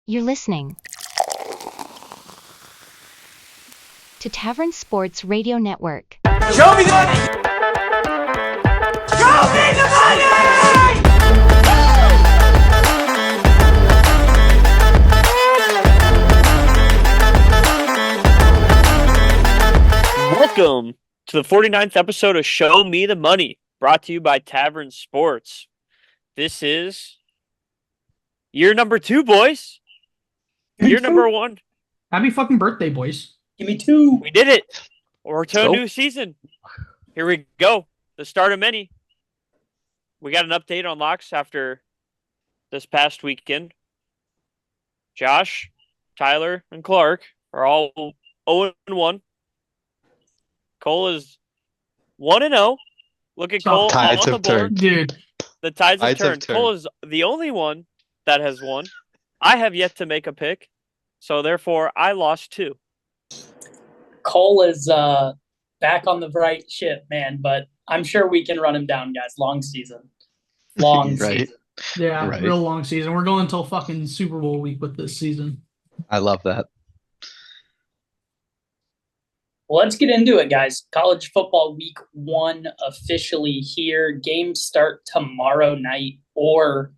You're listening to Tavern Sports Radio Network. Show me the money! Show me the money! Welcome to the 49th episode of Show Me the Money, brought to you by Tavern Sports. This is year number 2, boys. Year number 1. Happy fucking birthday, boys. Give me 2. We did it. We're to a new season. Here we go. The start of many. We got an update on locks after this past weekend. Josh, Tyler, and Clark are all 0-1. Cole is 1-0. Look at Cole tides on the have board. turned. Dude. The tides have turned. Cole is the only one that has won. I have yet to make a pick, so therefore I lost 2. Cole is back on the right ship, man, but I'm sure we can run him down, guys. Long season. Right. Season. Yeah, Right. real long season. We're going until fucking Super Bowl week with this season. I love that. Well, let's get into it, guys. College football week 1 officially here. Games start tomorrow night or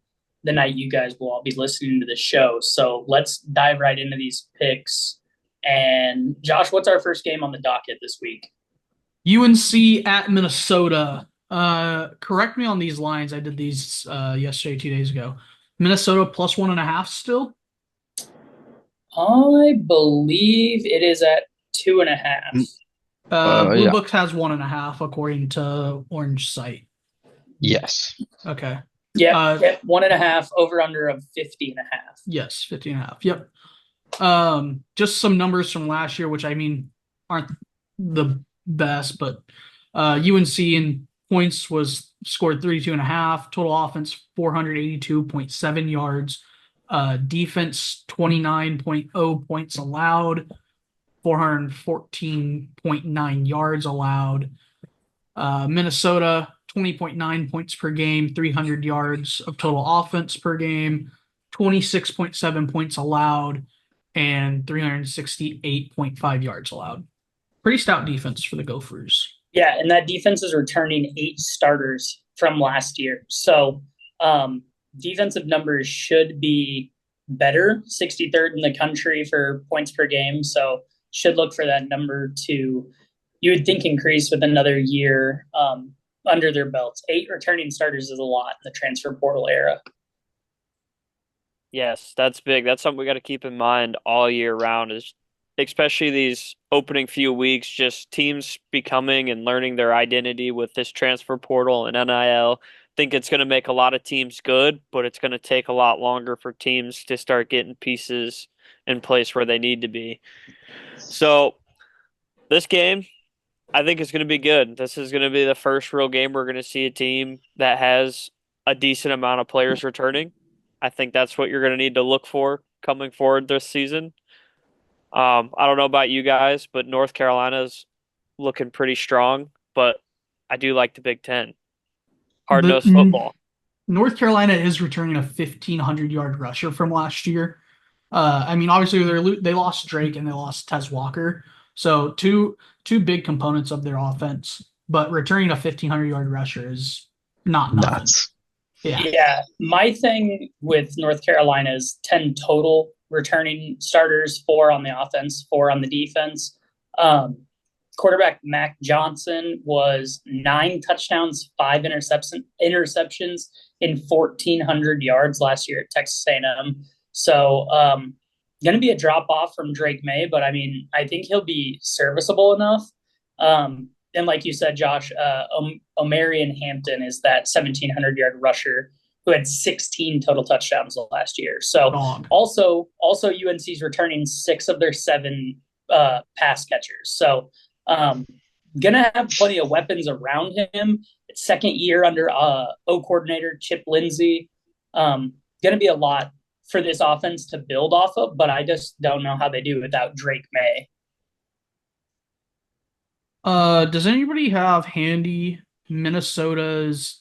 the night you guys will all be listening to the show. So let's dive right into these picks. And Josh, what's our first game on the docket this week? UNC at Minnesota. Correct me on these lines. I did these yesterday, 2 days ago. Minnesota plus 1.5 still? I believe it is at 2.5. Blue Yeah. Book has 1.5 according to Orange site. Yes. Okay. Yeah, 1.5 over under of 50.5. Yes, 50.5. Yep. Just some numbers from last year, which I mean aren't the best, but UNC in points was scored 32.5, total offense 482.7 yards, defense 29.0 points allowed, 414.9 yards allowed. Minnesota 20.9 points per game, 300 yards of total offense per game, 26.7 points allowed, and 368.5 yards allowed. Pretty stout defense for the Gophers. Yeah, and that defense is returning 8 starters from last year. So defensive numbers should be better, 63rd in the country for points per game. So should look for that number to, you would think, increase with another year under their belts. 8 returning starters is a lot in the transfer portal era. Yes, that's big. That's something we got to keep in mind all year round, is especially these opening few weeks, just teams becoming and learning their identity with this transfer portal and NIL. Think it's going to make a lot of teams good, but it's going to take a lot longer for teams to start getting pieces in place where they need to be. So this game, I think it's going to be good. This is going to be the first real game we're going to see a team that has a decent amount of players returning. I think that's what you're going to need to look for coming forward this season. I don't know about you guys, but North Carolina's looking pretty strong, but I do like the Big Ten. Hard-nosed football. North Carolina is returning a 1,500-yard rusher from last year. I mean, obviously, they lost Drake and they lost Tez Walker. So two big components of their offense. But returning a 1,500-yard rusher is not nothing. Nuts. Yeah. My thing with North Carolina is 10 total returning starters, 4 on the offense, 4 on the defense. Quarterback Mac Johnson was 9 touchdowns, 5 interceptions in 1,400 yards last year at Texas A&M. So going to be a drop off from Drake May, but I mean, I think he'll be serviceable enough. And like you said, Josh, Omarion Hampton is that 1,700-yard rusher who had 16 total touchdowns last year. So also UNC's returning 6 of their 7 pass catchers. So gonna have plenty of weapons around him. It's second year under O coordinator Chip Lindsey. Gonna be a lot for this offense to build off of, but I just don't know how they do without Drake May. Does anybody have handy Minnesota's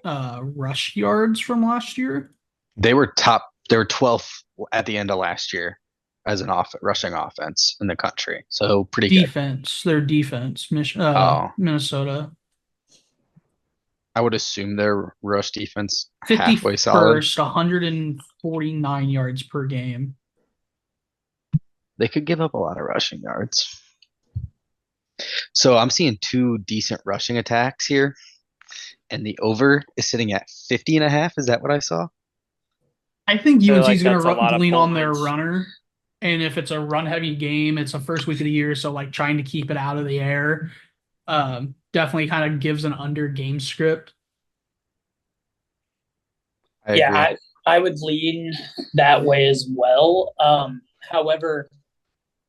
rush yards from last year? They were 12th at the end of last year as an rushing offense in the country. So pretty good. Their defense, Oh, Minnesota. I would assume their rush defense halfway solid. 51st, 149 yards per game. They could give up a lot of rushing yards. So I'm seeing two decent rushing attacks here, and the over is sitting at 50.5. Is that what I saw? I think feel UNC like is going that's a lot to of lean on their points. runner. And if it's a run-heavy game, it's the first week of the year, so like trying to keep it out of the air definitely kind of gives an under game script. I agree. I would lean that way as well. However,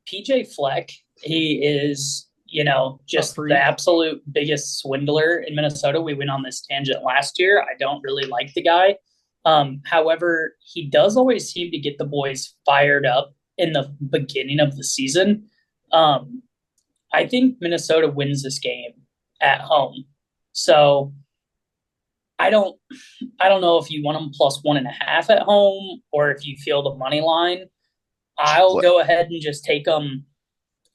PJ Fleck, he is, just the absolute biggest swindler in Minnesota. We went on this tangent last year. I don't really like the guy. However, he does always seem to get the boys fired up in the beginning of the season. I think Minnesota wins this game at home. So I don't know if you want them plus 1.5 at home or if you feel the money line. I'll go ahead and just take them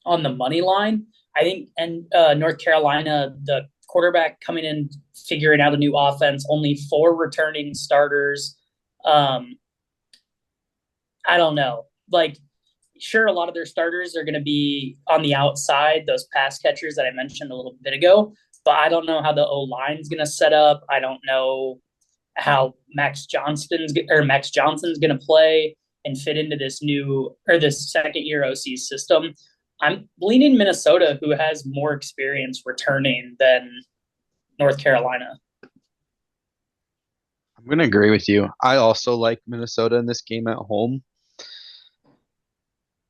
on the money line. I think, and North Carolina, the quarterback coming in, figuring out a new offense, only 4 returning starters. I don't know. Like, sure, a lot of their starters are going to be on the outside, those pass catchers that I mentioned a little bit ago, but I don't know how the O-line is going to set up. I don't know how Max Johnson's going to play and fit into this this second-year OC system. I'm leaning Minnesota, who has more experience returning than North Carolina. I'm going to agree with you. I also like Minnesota in this game at home.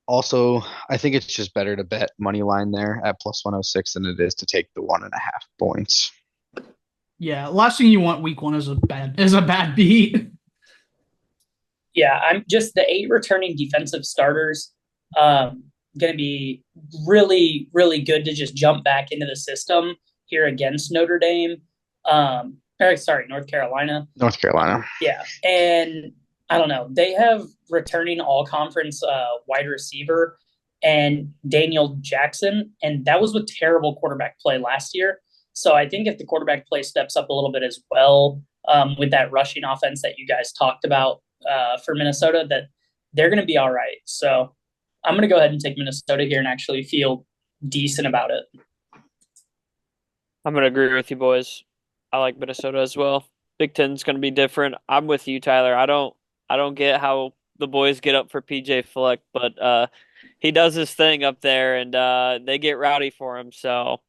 Also, I think it's just better to bet money line there at plus 106 than it is to take the 1.5 points. Yeah, last thing you want week 1 is a bad beat. Yeah, I'm just the 8 returning defensive starters. Going to be really, really good to just jump back into the system here against Notre Dame. North Carolina. North Carolina. Yeah, and I don't know. They have returning all-conference wide receiver and Daniel Jackson, and that was with terrible quarterback play last year. So I think if the quarterback play steps up a little bit as well with that rushing offense that you guys talked about for Minnesota, that they're going to be all right. So I'm going to go ahead and take Minnesota here and actually feel decent about it. I'm going to agree with you, boys. I like Minnesota as well. Big Ten's going to be different. I'm with you, Tyler. I don't get how the boys get up for PJ Fleck, but he does his thing up there, and they get rowdy for him. So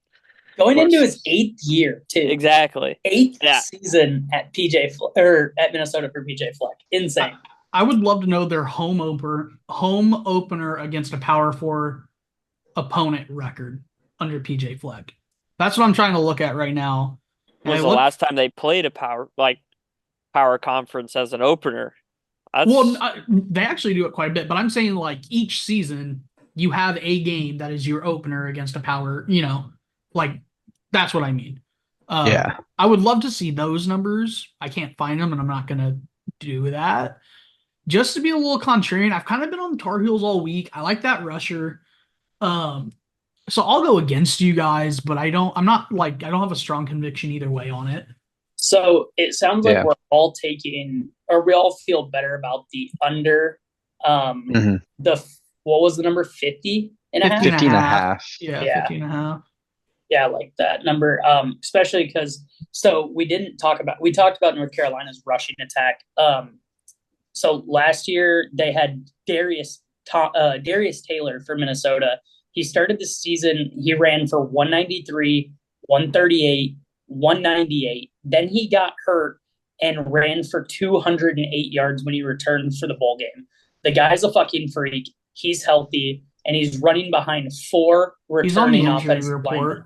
going into his 8th year, too. Exactly. 8th season at at Minnesota for PJ Fleck. Insane. I would love to know their home opener against a Power 4 opponent record under PJ Fleck. That's what I'm trying to look at right now. Was the last time they played a power conference as an opener? They actually do it quite a bit, but I'm saying like each season you have a game that is your opener against a power, like that's what I mean. Yeah. I would love to see those numbers. I can't find them and I'm not going to do that. Just to be a little contrarian, I've kind of been on the Tar Heels all week. I like that rusher. So I'll go against you guys, but I don't have a strong conviction either way on it. So it sounds like we're all we all feel better about the under. What was the number? 50 and a half? 50.5. Yeah, 50.5. Yeah, I like that number. Especially because we talked about North Carolina's rushing attack. So last year they had Darius Taylor for Minnesota. He started the season, he ran for 193, 138, 198. Then he got hurt and ran for 208 yards when he returned for the bowl game. The guy's a fucking freak. He's healthy, and he's running behind 4 returning offensive linemen.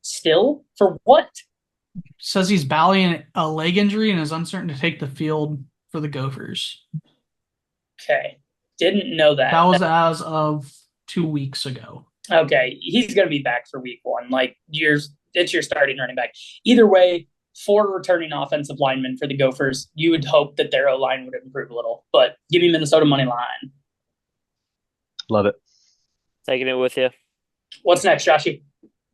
Still? For what? Says he's battling a leg injury and is uncertain to take the field for the Gophers. Okay. Didn't know that. That was as of 2 weeks ago. Okay. He's going to be back for week 1. It's your starting running back. Either way, 4 returning offensive linemen for the Gophers. You would hope that their O-line would improve a little, but give me Minnesota money line. Love it. Taking it with you. What's next, Joshy?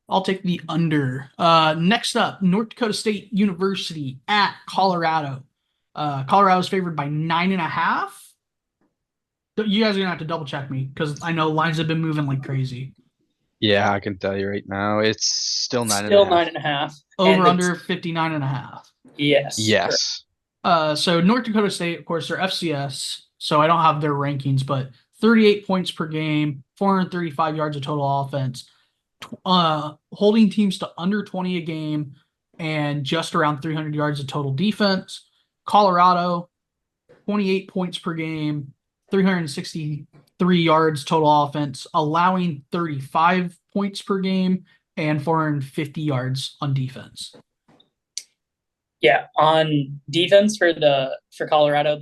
I'll take the under. Next up, North Dakota State University at Colorado. Colorado's favored by 9.5. You guys are gonna have to double check me because I know lines have been moving like crazy. Yeah, I can tell you right now, it's still 9.5. Still 9.5. Over under 59.5. Yes. Yes. So North Dakota State, of course, they're FCS, so I don't have their rankings, but 38 points per game, 435 yards of total offense, holding teams to under 20 a game, and just around 300 yards of total defense. Colorado, 28 points per game, 363 yards total offense, allowing 35 points per game and 450 yards on defense. Yeah, on defense for Colorado,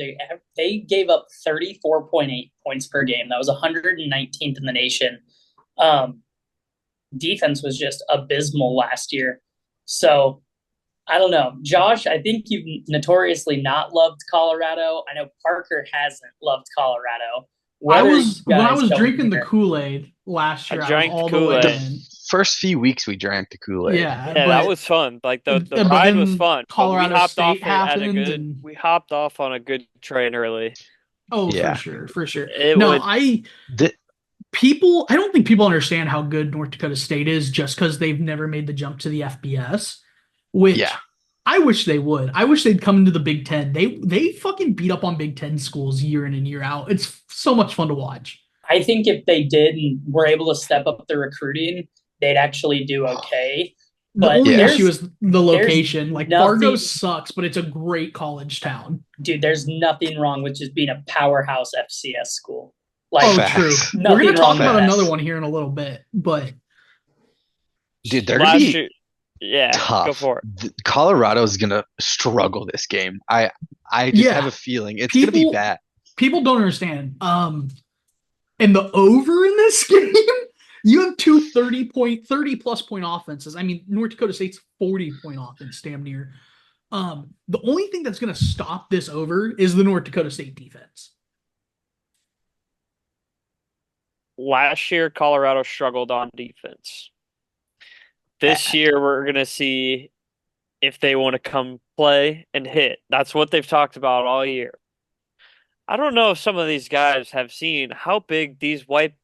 they gave up 34.8 points per game. That was 119th in the nation. Defense was just abysmal last year. So I don't know. Josh, I think you've notoriously not loved Colorado. I know Parker hasn't loved Colorado. When I was drinking the Kool-Aid last year, I was all the way in. First few weeks we drank the Kool-Aid. Yeah, that was fun. Like the ride was fun. Colorado State we hopped off on a good train early. Oh, yeah. For sure. I don't think people understand how good North Dakota State is just because they've never made the jump to the FBS, which I wish they would. I wish they'd come into the Big Ten. They fucking beat up on Big Ten schools year in and year out. It's so much fun to watch. I think if they did and were able to step up their recruiting, they'd actually do okay. The only issue is the location. Like Fargo sucks, but it's a great college town. Dude, there's nothing wrong with just being a powerhouse FCS school. True. We're going to talk about another one here in a little bit, but dude, they're going to be tough. Go for it. Colorado's going to struggle this game. I just have a feeling it's going to be bad. People don't understand. And the over in this game, you have two 30-plus point offenses. I mean, North Dakota State's 40-point offense, damn near. The only thing that's going to stop this over is the North Dakota State defense. Last year, Colorado struggled on defense. This year, we're going to see if they want to come play and hit. That's what they've talked about all year. I don't know if some of these guys have seen how big these white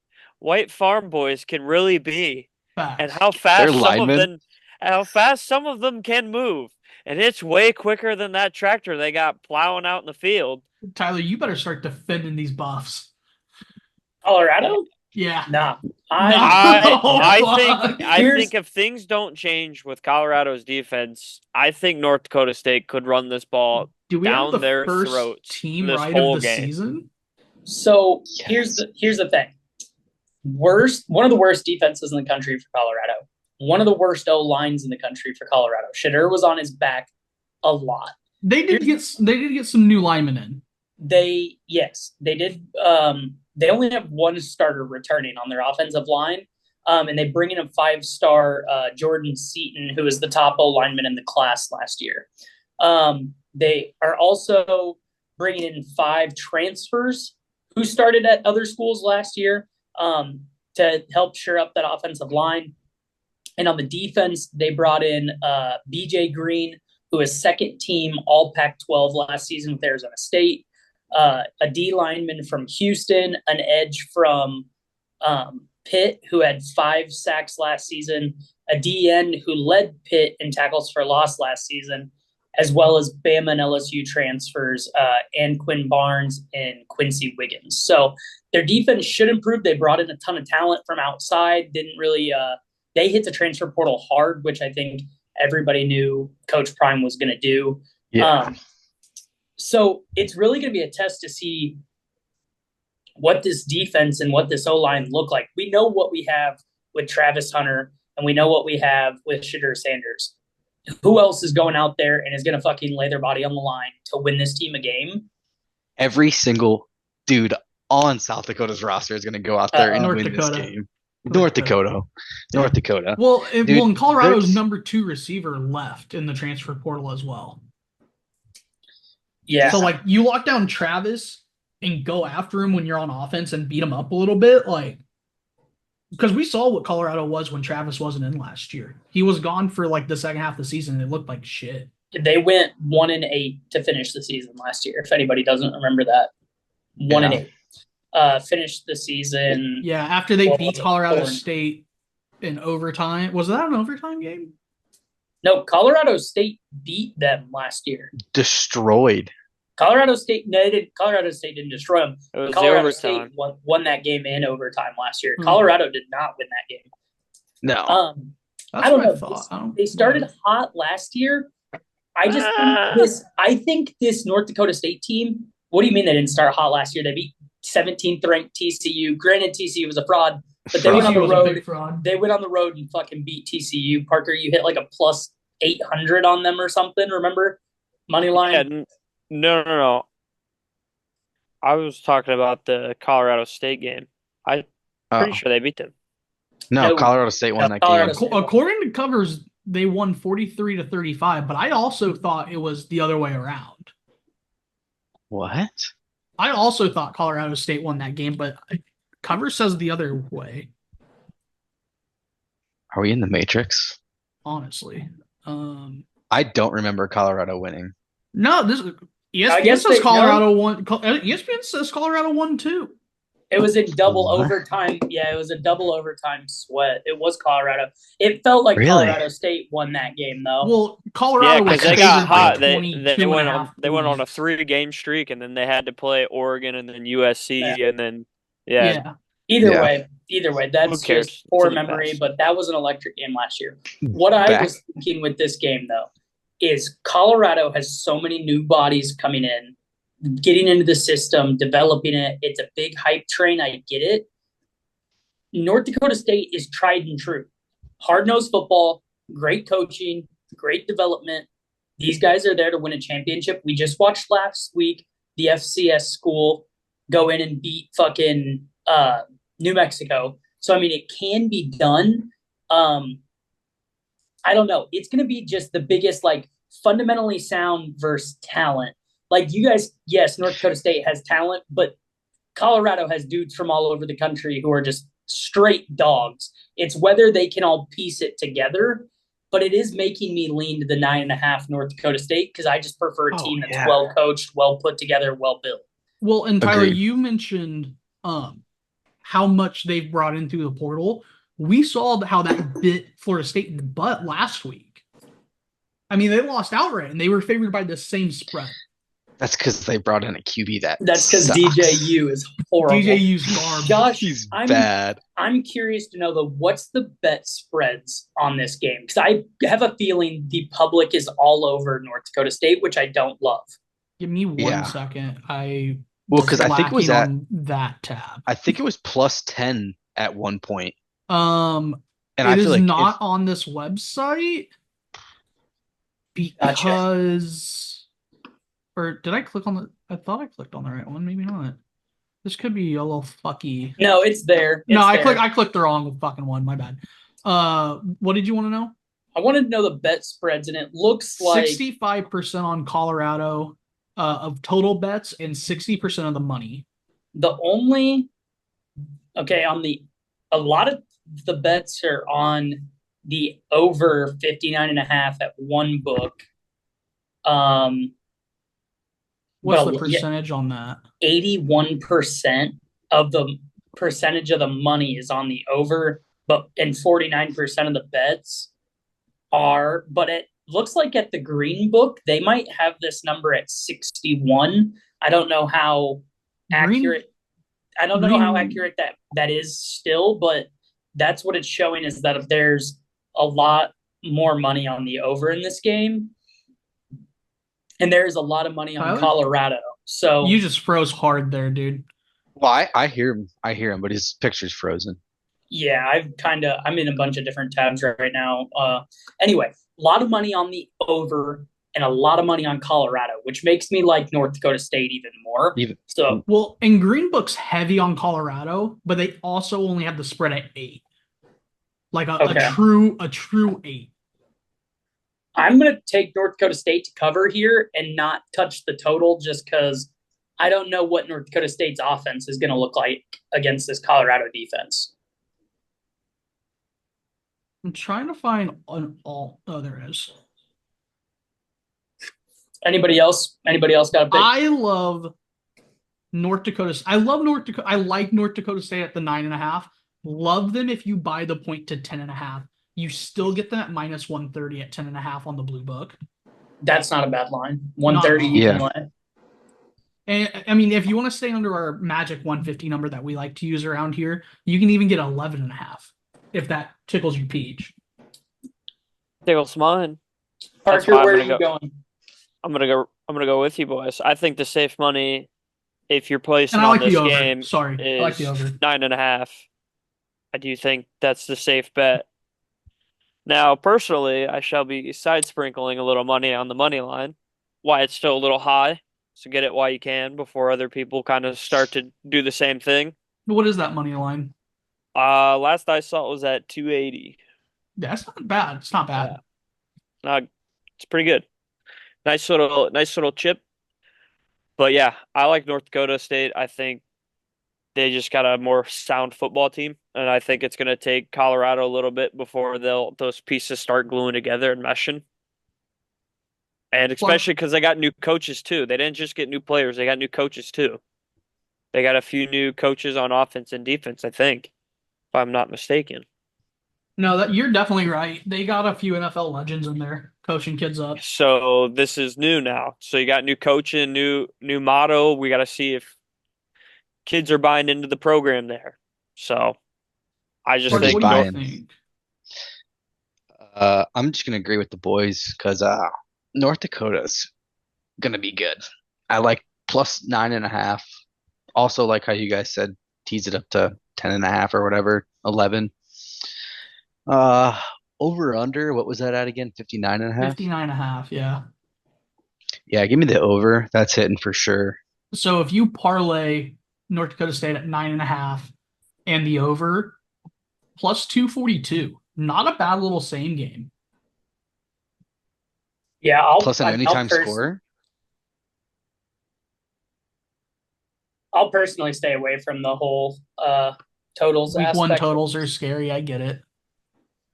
farm boys can really be, and how fast some of them can move. And it's way quicker than that tractor they got plowing out in the field. Tyler, you better start defending these buffs. Colorado? Yeah. Nah. I think if things don't change with Colorado's defense, I think North Dakota State could run this ball down their throats team this right whole of the game. Season? So here's the thing. One of the worst defenses in the country for Colorado. One of the worst O-lines in the country for Colorado. Shadur was on his back a lot. They did get some new linemen in. They did. They only have one starter returning on their offensive line, and they bring in a 5-star Jordan Seaton, who was the top O-lineman in the class last year. They are also bringing in 5 transfers who started at other schools last year to help shore up that offensive line. And on the defense, they brought in BJ Green, who was second team All Pac-12 last season with Arizona State. A D lineman from Houston, an edge from Pitt, who had 5 sacks last season, a DN who led Pitt in tackles for loss last season, as well as Bama and LSU transfers, and Quinn Barnes and Quincy Wiggins. So their defense should improve. They brought in a ton of talent from outside, didn't really they hit the transfer portal hard, which I think everybody knew Coach Prime was going to do. Yeah. So it's really going to be a test to see what this defense and what this O-line look like. We know what we have with Travis Hunter, and we know what we have with Shadur Sanders. Who else is going out there and is going to fucking lay their body on the line to win this team a game? Every single dude on South Dakota's roster is going to go out there and win this game. North Dakota. North Dakota. Well, Dude, and Colorado's there's- number 2 receiver left in the transfer portal as well. Yeah. So like you lock down Travis and go after him when you're on offense and beat him up a little bit, like because we saw what Colorado was when Travis wasn't in last year. He was gone for like the second half of the season and it looked like shit. They went 1-8 to finish the season last year. If anybody doesn't remember that, 1-8. Finished the season. Yeah, after they Well, beat Colorado 4-4. State in overtime. Was that an overtime game? No, Colorado State beat them last year. destroyed. Colorado State didn't destroy them. It was the Colorado overtime. State won that game in overtime last year. Hmm. Colorado did not win that game. No. That's I don't what know. I thought. They started hot last year. I think this North Dakota State team. What do you mean they didn't start hot last year? They beat 17th ranked TCU. Granted, TCU was a fraud, but they went on TCU the was a road. big fraud. They went on the road and fucking beat TCU. Parker, you hit like a plus 800 on them or something. Remember, money line. Yeah, no. I was talking about the Colorado State game. I'm pretty Oh. sure they beat them. No, No. Colorado State won No, that Colorado game. State. According to covers, they won 43-35, but I also thought it was the other way around. What? I also thought Colorado State won that game, but cover says the other way, Are we in the Matrix? honestly. I don't remember Colorado winning. No, this ESPN guess says they- Colorado won. ESPN says Colorado won too. It was in double What? overtime. Yeah, it was a double overtime sweat. It was Colorado. It felt like Really? Colorado State won that game, though. Well, Yeah, Colorado was because they favored got by hot. 22 They went and a on half they went on a points. 3-game streak, and then they had to play Oregon and then USC, Yeah. and then yeah. Either Yeah. way, that's Who cares? just poor It's in the memory. past. But that was an electric game last year. What I Back- was thinking with this game, though, is Colorado has so many new bodies coming in, getting into the system, developing it. It's a big hype train. I get it. North Dakota State is tried and true. Hard-nosed football, great coaching, great development. These guys are there to win a championship. We just watched last week the FCS school go in and beat fucking New Mexico. So, I mean, it can be done. I don't know. It's going to be just the biggest, like, fundamentally sound versus talent. Like, you guys, yes, North Dakota State has talent, but Colorado has dudes from all over the country who are just straight dogs. It's whether they can all piece it together, but it is making me lean to the 9.5 North Dakota State because I just prefer a team that's yeah. well coached, well put together, well built. Well, and Tyler, Agreed. you mentioned how much they've brought in through the portal. We saw how that bit Florida State in the butt last week. I mean, they lost outright, and they were favored by the same spread. That's because they brought in a QB That's because sucks. DJU is horrible. DJU's garbage. Josh, He's I'm bad. I'm curious to know what's the bet spreads on this game because I have a feeling the public is all over North Dakota State, which I don't love. Give me one Yeah. second. Well, because I think it was lacking at on that tab. I think it was plus 10 at one point. And And I it feel is like not on this website because, or did I click on the? I thought I clicked on the right one. Maybe not. This could be a little fucky. No, it's there. No, It's there. I clicked the wrong fucking one. My bad. What did you want to know? I wanted to know the bet spreads, and it looks like 65% on Colorado of total bets and 60% of the money. the only a lot of the bets are on the over 59.5 at one book. What's Well, the percentage on that? 81% of the percentage of the money is on the over, and 49% of the bets are, but it looks like at the green book, they might have this number at 61. I don't know how accurate. I don't know how accurate that is still, but that's what it's showing is that there's a lot more money on the over in this game. And there's a lot of money on Tyler? Colorado. So You just froze hard there, dude. well, I hear him, but his picture's frozen. yeah, I'm in a bunch of different tabs right now. Anyway, a lot of money on the over and a lot of money on Colorado, which makes me like North Dakota State even more. Even So Well, and Green Book's heavy on Colorado, but they also only have the spread at 8. like a Okay. true 8. I'm going to take North Dakota State to cover here and not touch the total just because I don't know what North Dakota State's offense is going to look like against this Colorado defense. I'm trying to find an all. Oh, there is. Anybody else? Anybody else got a pick? I love North Dakota. I love North Dakota. I like North Dakota State at the 9.5. Love them if you buy the point to 10.5. You still get them at minus 130 at 10.5 on the blue book. That's not a bad line. 130 you can lay. And I mean, if you want to stay under our magic 150 number that we like to use around here, you can even get 11.5 if that tickles your peach. Tickles mine. Parker, where are you going? I'm gonna go with you boys. I think the safe money, if you're placing And I on like this the over. game, Sorry, I like the over. 9.5. I do think that's the safe bet. Now, personally, I shall be side sprinkling a little money on the money line. Why it's still a little high, so get it while you can before other people kind of start to do the same thing. What is that money line? Last I saw it was at 280. That's not bad. It's not bad. It's pretty good. Nice little chip. But yeah, I like North Dakota State. I think they just got a more sound football team, and I think it's going to take Colorado a little bit before those pieces start gluing together and meshing. And especially because they got new coaches too. They didn't just get new players; they got new coaches too. They got a few new coaches on offense and defense, I think, if I'm not mistaken. No, that you're definitely right. They got a few NFL legends in there coaching kids up. So this is new now. So you got new coaching, new motto. We got to see if kids are buying into the program there. So I just They're think What do you buying. think? I'm just gonna agree with the boys because North Dakota's gonna be good. I like plus 9.5. Also like how you guys said, tease it up to 10.5 or whatever, 11. Uh, over under, what was that at again? 59.5? 59.5, yeah. Yeah, give me the over. That's hitting for sure. So if you parlay North Dakota State at 9.5 and the over plus 242, not a bad little same game. Yeah, Plus an anytime score. I'll personally stay away from the whole totals Week one aspect. totals are scary. I get it.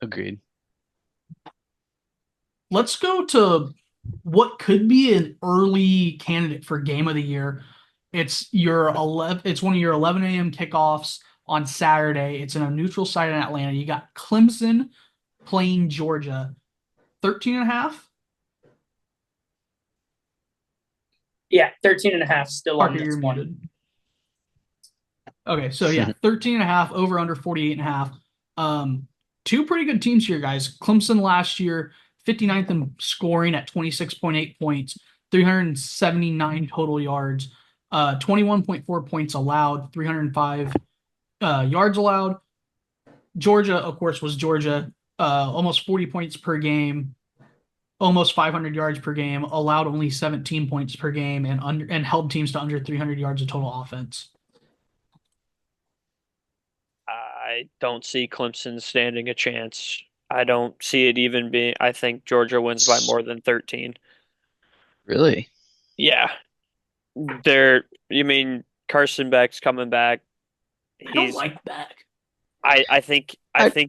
Agreed. Let's go to what could be an early candidate for game of the year. It's one of your 11 a.m. kickoffs on Saturday. It's in a neutral site in Atlanta. You got Clemson playing Georgia. 13.5. Yeah, 13.5 still Parker, on this you're one. muted. Okay, so yeah, 13.5, over under 48.5. Two pretty good teams here, guys. Clemson last year, 59th in scoring at 26.8 points, 379 total yards, 21.4 points allowed, 305 yards allowed. Georgia, of course, was Georgia, almost 40 points per game, almost 500 yards per game, allowed only 17 points per game, and held teams to under 300 yards of total offense. I don't see Clemson standing a chance. I don't see it even being. I think Georgia wins by more than 13. Really? Yeah. You mean Carson Beck's coming back. I don't like Beck. I think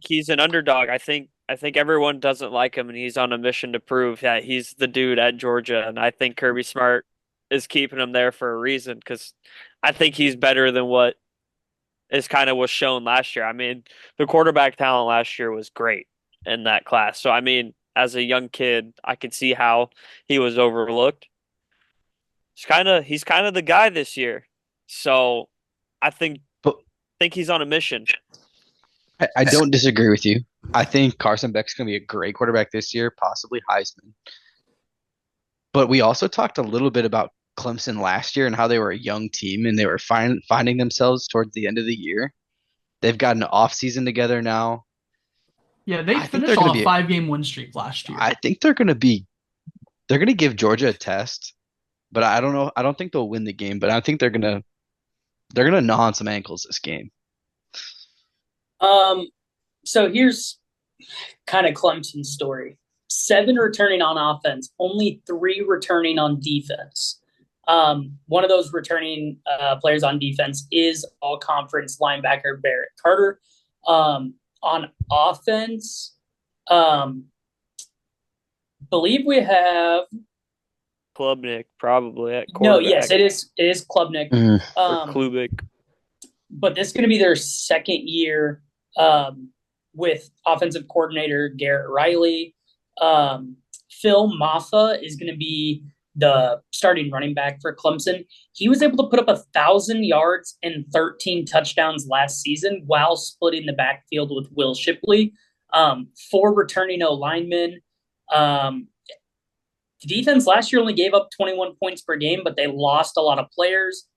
he's an underdog. I think everyone doesn't like him, and he's on a mission to prove that he's the dude at Georgia. And I think Kirby Smart is keeping him there for a reason because I think he's better than what is kind of was shown last year. I mean, the quarterback talent last year was great in that class. So I mean, as a young kid, I could see how he was overlooked. He's kind of the guy this year. So I But think he's on a mission. I don't disagree with you. I think Carson Beck's going to be a great quarterback this year, possibly Heisman. But we also talked a little bit about Clemson last year and how they were a young team and they were finding themselves towards the end of the year. They've got an off season together now. Yeah, they I think finished they're on gonna a be- 5-game win streak last year. I think they're going to give Georgia a test, but I don't know. I don't think they'll win the game, but I think they're going to gnaw on some ankles this game. So here's kind of Clemson story. 7 returning on offense, only 3 returning on defense. One of those returning players on defense is all-conference linebacker Barrett Carter. On offense, believe we have Klubnik probably at no. quarterback. Yes, it is Klubnik. Or Klubik. But this is going to be their second year with offensive coordinator Garrett Riley. Phil Maffa is going to be the starting running back for Clemson. He was able to put up 1,000 yards and 13 touchdowns last season while splitting the backfield with Will Shipley. 4 returning O-linemen. The defense last year only gave up 21 points per game, but they lost a lot of players.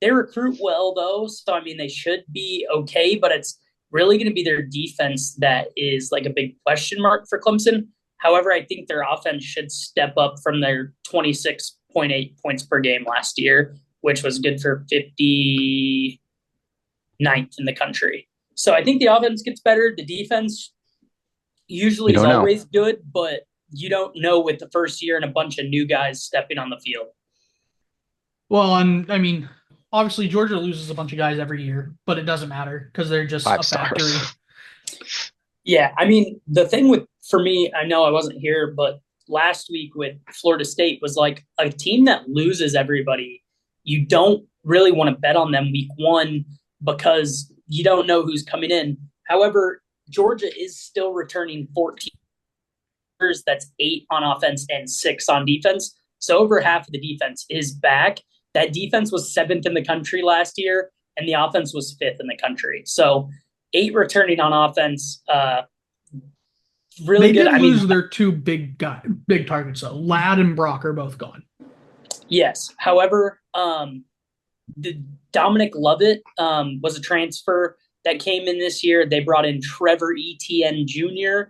They recruit well, though, so, I mean, they should be okay, but it's really going to be their defense that is like a big question mark for Clemson. However, I think their offense should step up from their 26.8 points per game last year, which was good for 59th in the country. So I think the offense gets better. The defense usually is always good, but you don't know with the first year and a bunch of new guys stepping on the field. Well, and I mean, obviously Georgia loses a bunch of guys every year, but it doesn't matter because they're just a factory. Yeah, I mean, the thing for me, I know I wasn't here, but last week with Florida State was like a team that loses everybody. You don't really want to bet on them week 1 because you don't know who's coming in. However, Georgia is still returning 14. That's 8 on offense and 6 on defense. So over half of the defense is back. That defense was 7th in the country last year, and the offense was 5th in the country. So 8 returning on offense, really good. They did lose their 2 big targets, though. Ladd and Brock are both gone. Yes. However, the Dominic Lovett was a transfer that came in this year. They brought in Trevor Etienne Jr.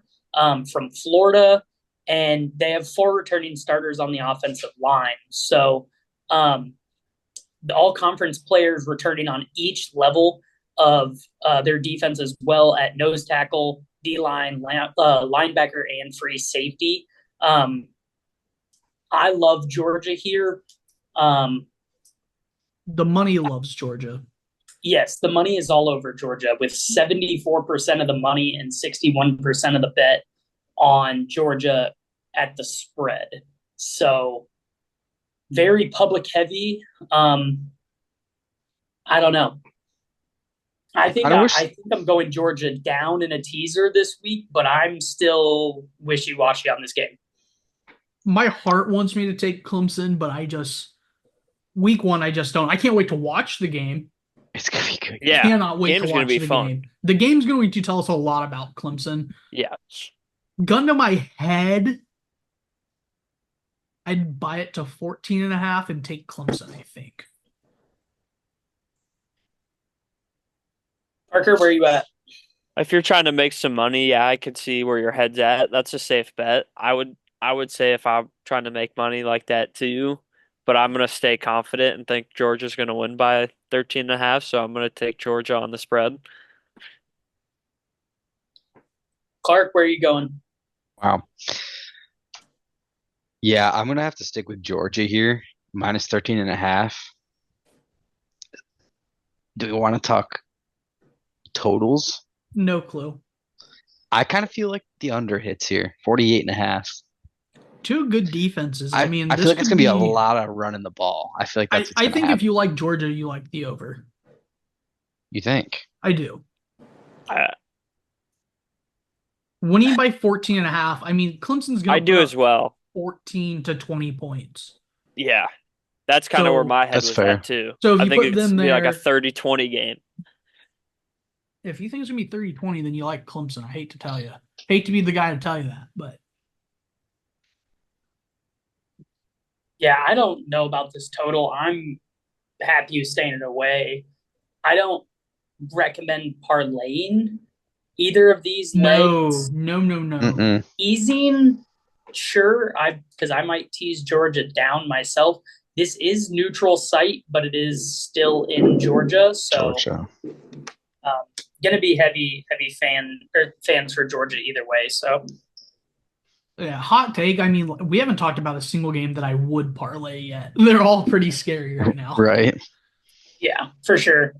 From Florida, and they have 4 returning starters on the offensive line. So the all-conference players returning on each level of their defense as well at nose tackle, D-line, linebacker, and free safety. I love Georgia here. The money loves Georgia. Yes, the money is all over Georgia with 74% of the money and 61% of the bet on Georgia at the spread. So very public heavy. I don't know. I think I'm going Georgia down in a teaser this week, but I'm still wishy-washy on this game. My heart wants me to take Clemson, but week 1, I just don't. I can't wait to watch the game. It's going to be good. Yeah. Cannot wait Game's to gonna watch be the fun. game. The game's going to tell us a lot about Clemson. Yeah. Gun to my head, I'd buy it to 14.5 and take Clemson, I think. Parker, where are you at? If you're trying to make some money, yeah, I could see where your head's at. That's a safe bet. I would say if I'm trying to make money like that too, but I'm going to stay confident and think Georgia's going to win by 13.5, so I'm going to take Georgia on the spread. Clark, where are you going? Wow. Yeah, I'm going to have to stick with Georgia here, minus 13.5. Do we want to talk totals? No clue. I kind of feel like the under hits here, 48.5. 2 good defenses. I mean, feel like it's going to be a lot of running the ball. I feel like that's what's I think happen. if you like Georgia, you like the over. You think? I do. Winning by 14.5. I mean, Clemson's going to I do as well. 14 to 20 points. Yeah. That's kind of where my head That's was fair. at too. So if I you think put it's them going to be like a there, 30-20 game. if you think it's going to be 30-20, then you like Clemson. I hate to tell you. Hate to be the guy to tell you that, but. Yeah, I don't know about this total. I'm happy you staying away. I don't recommend parlaying either of these legs. No. Mm-mm. Easing, sure, because I might tease Georgia down myself. This is neutral site, but it is still in Georgia, so gonna be heavy fans for Georgia either way. So Yeah, hot take. I mean, we haven't talked about a single game that I would parlay yet. They're all pretty scary right now. Right. yeah, for sure.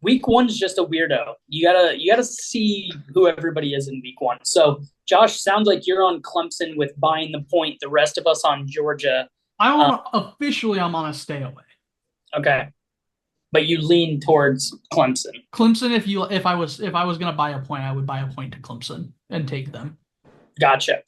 Week one's just a weirdo. You gotta see who everybody is in week one. So Josh, sounds like you're on Clemson with buying the point. The rest of us on Georgia. I'm on a stay away. Okay. But you lean towards Clemson. Clemson, if I was gonna buy a point, I would buy a point to Clemson and take them. Gotcha.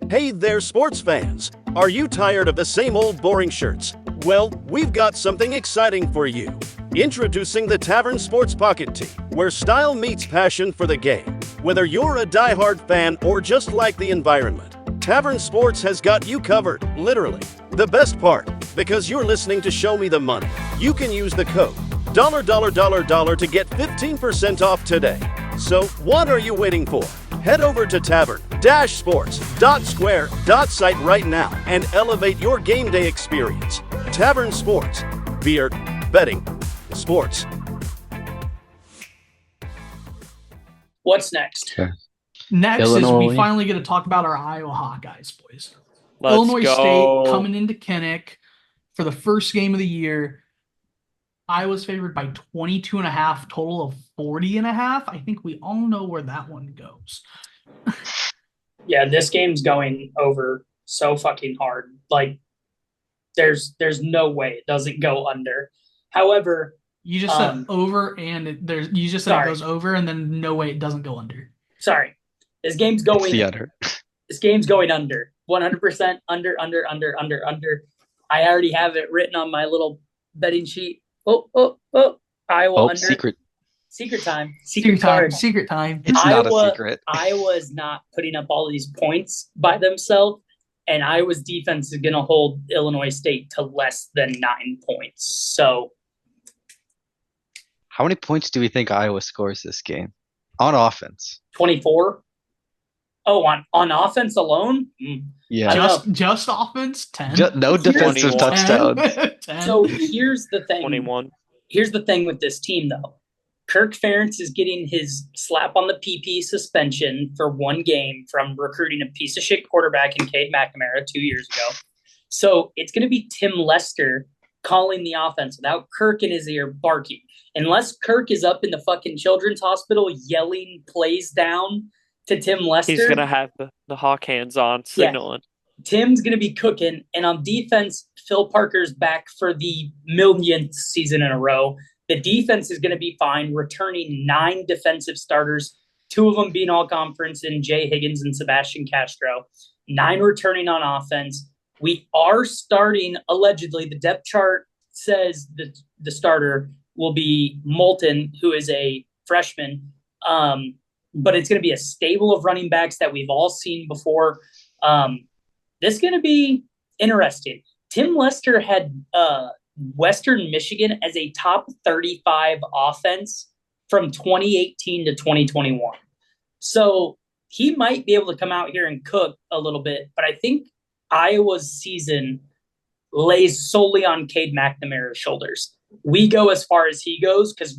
Hey there, sports fans. Are you tired of the same old boring shirts? Well, we've got something exciting for you. Introducing the Tavern Sports Pocket Tee, where style meets passion for the game. Whether you're a diehard fan or just like the environment, Tavern Sports has got you covered, literally. The best part, because you're listening to Show Me the Money, you can use the code $$ to get 15% off today. So what are you waiting for? Head over to tavern-sports.square.site right now and elevate your game day experience. Tavern Sports. Beer, betting, sports. What's next? Next is Illinois. we finally get to talk about our Iowa Hawkeyes, boys. Let's Illinois go. State coming into Kinnick for the first game of the year. Iowa's favored by 22.5, total of 40.5. I think we all know where that one goes. Yeah, this game's going over so fucking hard. Like, there's no way it doesn't go under. However, You just said over, and you just said Sorry. it goes over, and then no way it doesn't go under. sorry, this game's It's going. the under. This game's going under. 100% under. I already have it written on my little betting sheet. Oh! Iowa Oh, under. secret. Secret time. Secret time. card. Secret time. It's not a Iowa- secret. Iowa's not putting up all these points by themselves, and Iowa's defense is going to hold Illinois State to less than 9 points. So, How many points do we think Iowa scores this game? On offense. 24. Oh, on offense alone? Yeah. I don't Just offense, 10. No defensive 21. touchdowns. 10. So here's the thing. 21. Here's the thing with this team, though. Kirk Ferentz is getting his slap on the PP suspension for one game from recruiting a piece of shit quarterback in Cade McNamara 2 years ago. So it's going to be Tim Lester calling the offense without Kirk in his ear barking. Unless Kirk is up in the fucking children's hospital yelling plays down to Tim Lester. He's going to have the hawk hands on signaling. Tim's going to be cooking. And on defense, Phil Parker's back for the millionth season in a row. The defense is going to be fine, returning 9 defensive starters, 2 of them being all conference in Jay Higgins and Sebastian Castro, 9 returning on offense. We are starting, allegedly, the depth chart says that the starter will be Moulton, who is a freshman. But it's going to be a stable of running backs that we've all seen before. This is going to be interesting. Tim Lester had Western Michigan as a top 35 offense from 2018 to 2021. So he might be able to come out here and cook a little bit, but I think Iowa's season lays solely on Cade McNamara's shoulders. We go as far as he goes because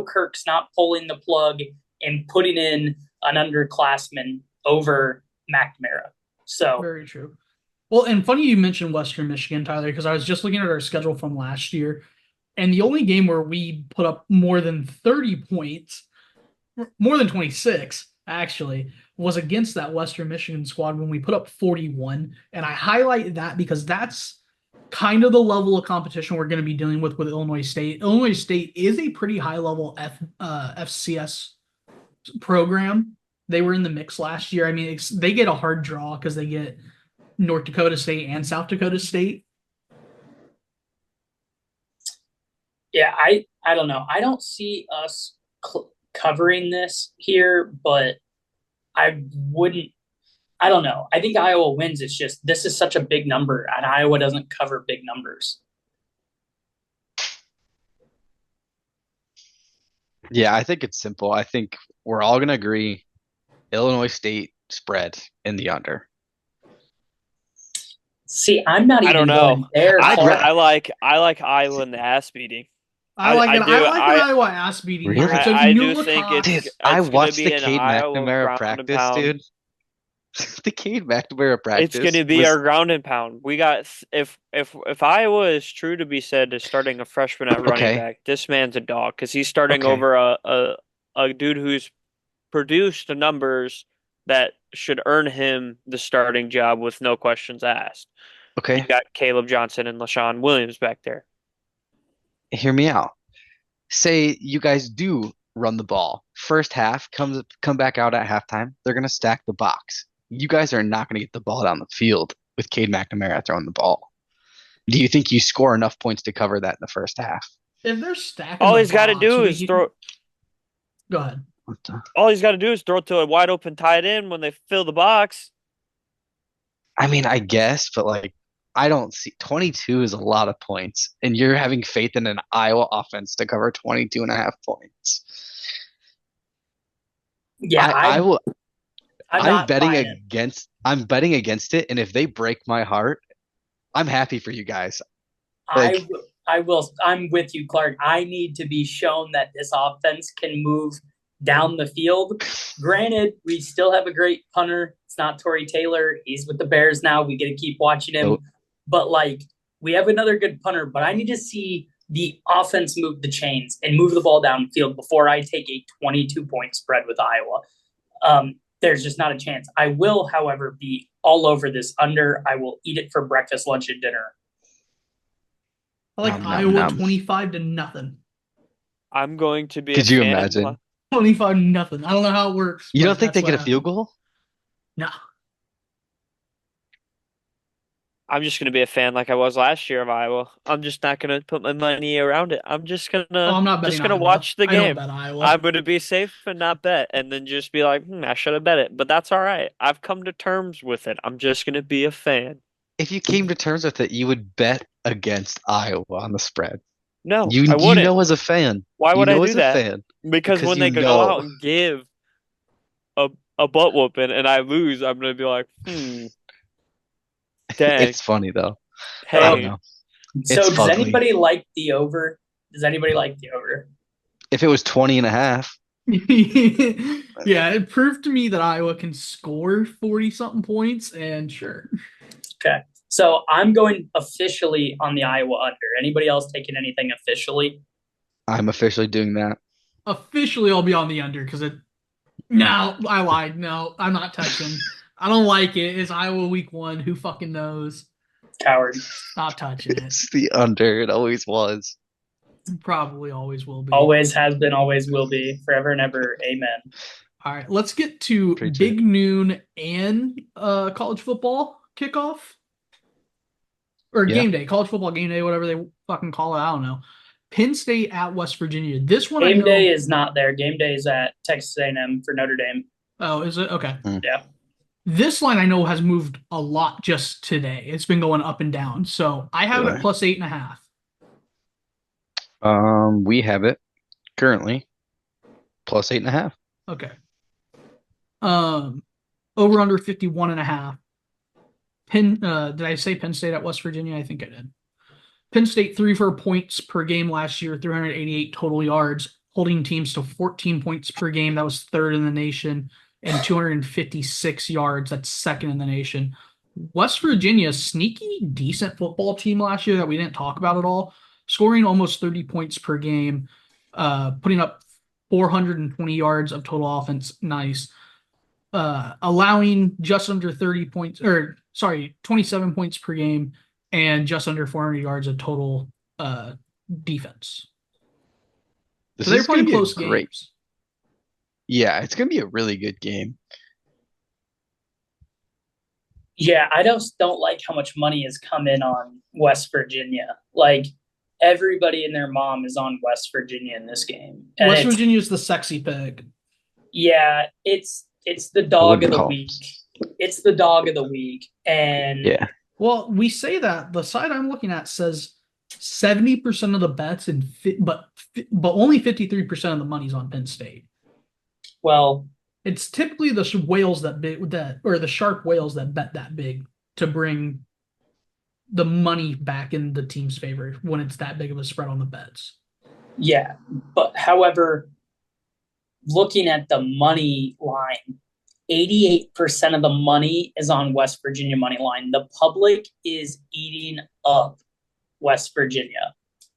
Kirk's not pulling the plug and putting in an underclassman over McNamara. So Very true. Well, and funny you mentioned Western Michigan, Tyler, because I was just looking at our schedule from last year, and the only game where we put up more than 30 points, more than 26, actually, was against that Western Michigan squad when we put up 41. And I highlight that because that's kind of the level of competition we're going to be dealing with Illinois State. Illinois State is a pretty high-level FCS program. They were in the mix last year. I mean, they get a hard draw because they get North Dakota State and South Dakota State. yeah, I don't know. I don't see us covering this here, but I don't know. I think Iowa wins. It's just this is such a big number, and Iowa doesn't cover big numbers. Yeah, I think it's simple. I think we're all going to agree Illinois State spread in the under. See, I'm not I even don't know. going there. I Clark. like Iowa in the ass beating. I like I it. do. I like an Iowa ass beating Really? here. So I new do think Lacrosse. Dude, it's I gonna watched be the an Cade Iowa McNamara ground and practice, pound. dude. The Cade McNamara It's practice gonna be was. our ground and pound. We got if Iowa is true to be said as starting a freshman at running Okay, back, this man's a dog because he's starting okay, over a dude who's produced the numbers that should earn him the starting job with no questions asked. You okay. got Caleb Johnson and LaShawn Williams back there. Hear me out. Say you guys do run the ball. First half come back out at halftime. They're gonna stack the box. You guys are not gonna get the ball down the field with Cade McNamara throwing the ball. Do you think you score enough points to cover that in the first half? If they're stacking All the he's got to box, do we is can throw. go ahead. What the- All he's got to do is throw it to a wide open tight end when they fill the box. I mean, I guess, but like, I don't see 22 is a lot of points, and you're having faith in an Iowa offense to cover 22 and a half points. Yeah, I will. I'm I'm not betting buying it. against. I'm betting against it, and if they break my heart, I'm happy for you guys. Like, I will. I'm with you, Clark. I need to be shown that this offense can move down the field. Granted, we still have a great punter. It's not Torrey Taylor. He's with the Bears now. We get to keep watching him. Nope. But like, we have another good punter. But I need to see the offense move the chains and move the ball downfield before I take a 22-point spread with Iowa. There's just not a chance. I will, however, be all over this under. I will eat it for breakfast, lunch, and dinner. I like Nom, nom, Iowa nom. 25-0. I'm going to be Could a you fan. imagine? 25-0. I don't know how it works. You but don't think that's they get what a field goal? No. I'm just going to be a fan like I was last year of Iowa. I'm just not going to put my money around it. I'm just going Oh, I'm not betting Iowa. watch the I don't game. bet Iowa. I'm going to be safe and not bet and then just be like, I should have bet it. But that's all right. I've come to terms with it. I'm just going to be a fan. If you came to terms with it, you would bet against Iowa on the spread. No, You I wouldn't. know as a fan. Why would you know I do as that? a fan. Because when they you go out know. and give a butt whooping and I lose, I'm going to be like, dang. It's funny though. I don't Hey, know. So It's does fugly. anybody like the over? Does anybody like the over? If it was 20 and a half, Yeah, it proved to me that Iowa can score 40-something points, and sure. Okay. So I'm going officially on the Iowa under. Anybody else taking anything officially? I'm officially doing that. Officially, I'll be on the under because it. No, I lied. No, I'm not touching. I don't like it. It's Iowa week 1. Who fucking knows? Coward. Stop touching it. It's the under. It always was. Probably always will be. Always has been, always will be, forever and ever. Amen. All right, let's get to Preach Big it. Noon and college football kickoff. Or Yeah. game day, college football game day, whatever they fucking call it. I don't know. Penn State at West Virginia. This one I Game know. day is not there. Game day is at Texas A&M for Notre Dame. Oh, is it? Okay. Yeah. This line I know has moved a lot just today. It's been going up and down. So I have it Really? plus 8.5. We have it currently plus 8.5. Okay. Over under 51.5. Did I say Penn State at West Virginia? I think I did. Penn State 3 points per game last year, 388 total yards, holding teams to 14 points per game. That was third in the nation, and 256 yards. That's second in the nation. West Virginia, sneaky, decent football team last year that we didn't talk about at all, scoring almost 30 points per game, putting up 420 yards of total offense. Nice. Allowing just under 27 points per game and just under 400 yards of total defense. This So they're is going playing to be close great. games. Yeah, it's going to be a really good game. Yeah, I just don't like how much money has come in on West Virginia. Like, everybody and their mom is on West Virginia in this game. And West Virginia is the sexy pick. Yeah, it's the dog of wouldn't the call week. It's the dog of the week. And Yeah. Well, we say that. The site I'm looking at says 70% of the bets but only 53% of the money's on Penn State. well, It's typically the whales or the sharp whales that bet that big to bring the money back in the team's favor when it's that big of a spread on the bets. Yeah, but however, looking at the money line, 88% of the money is on West Virginia money line. The public is eating up West Virginia,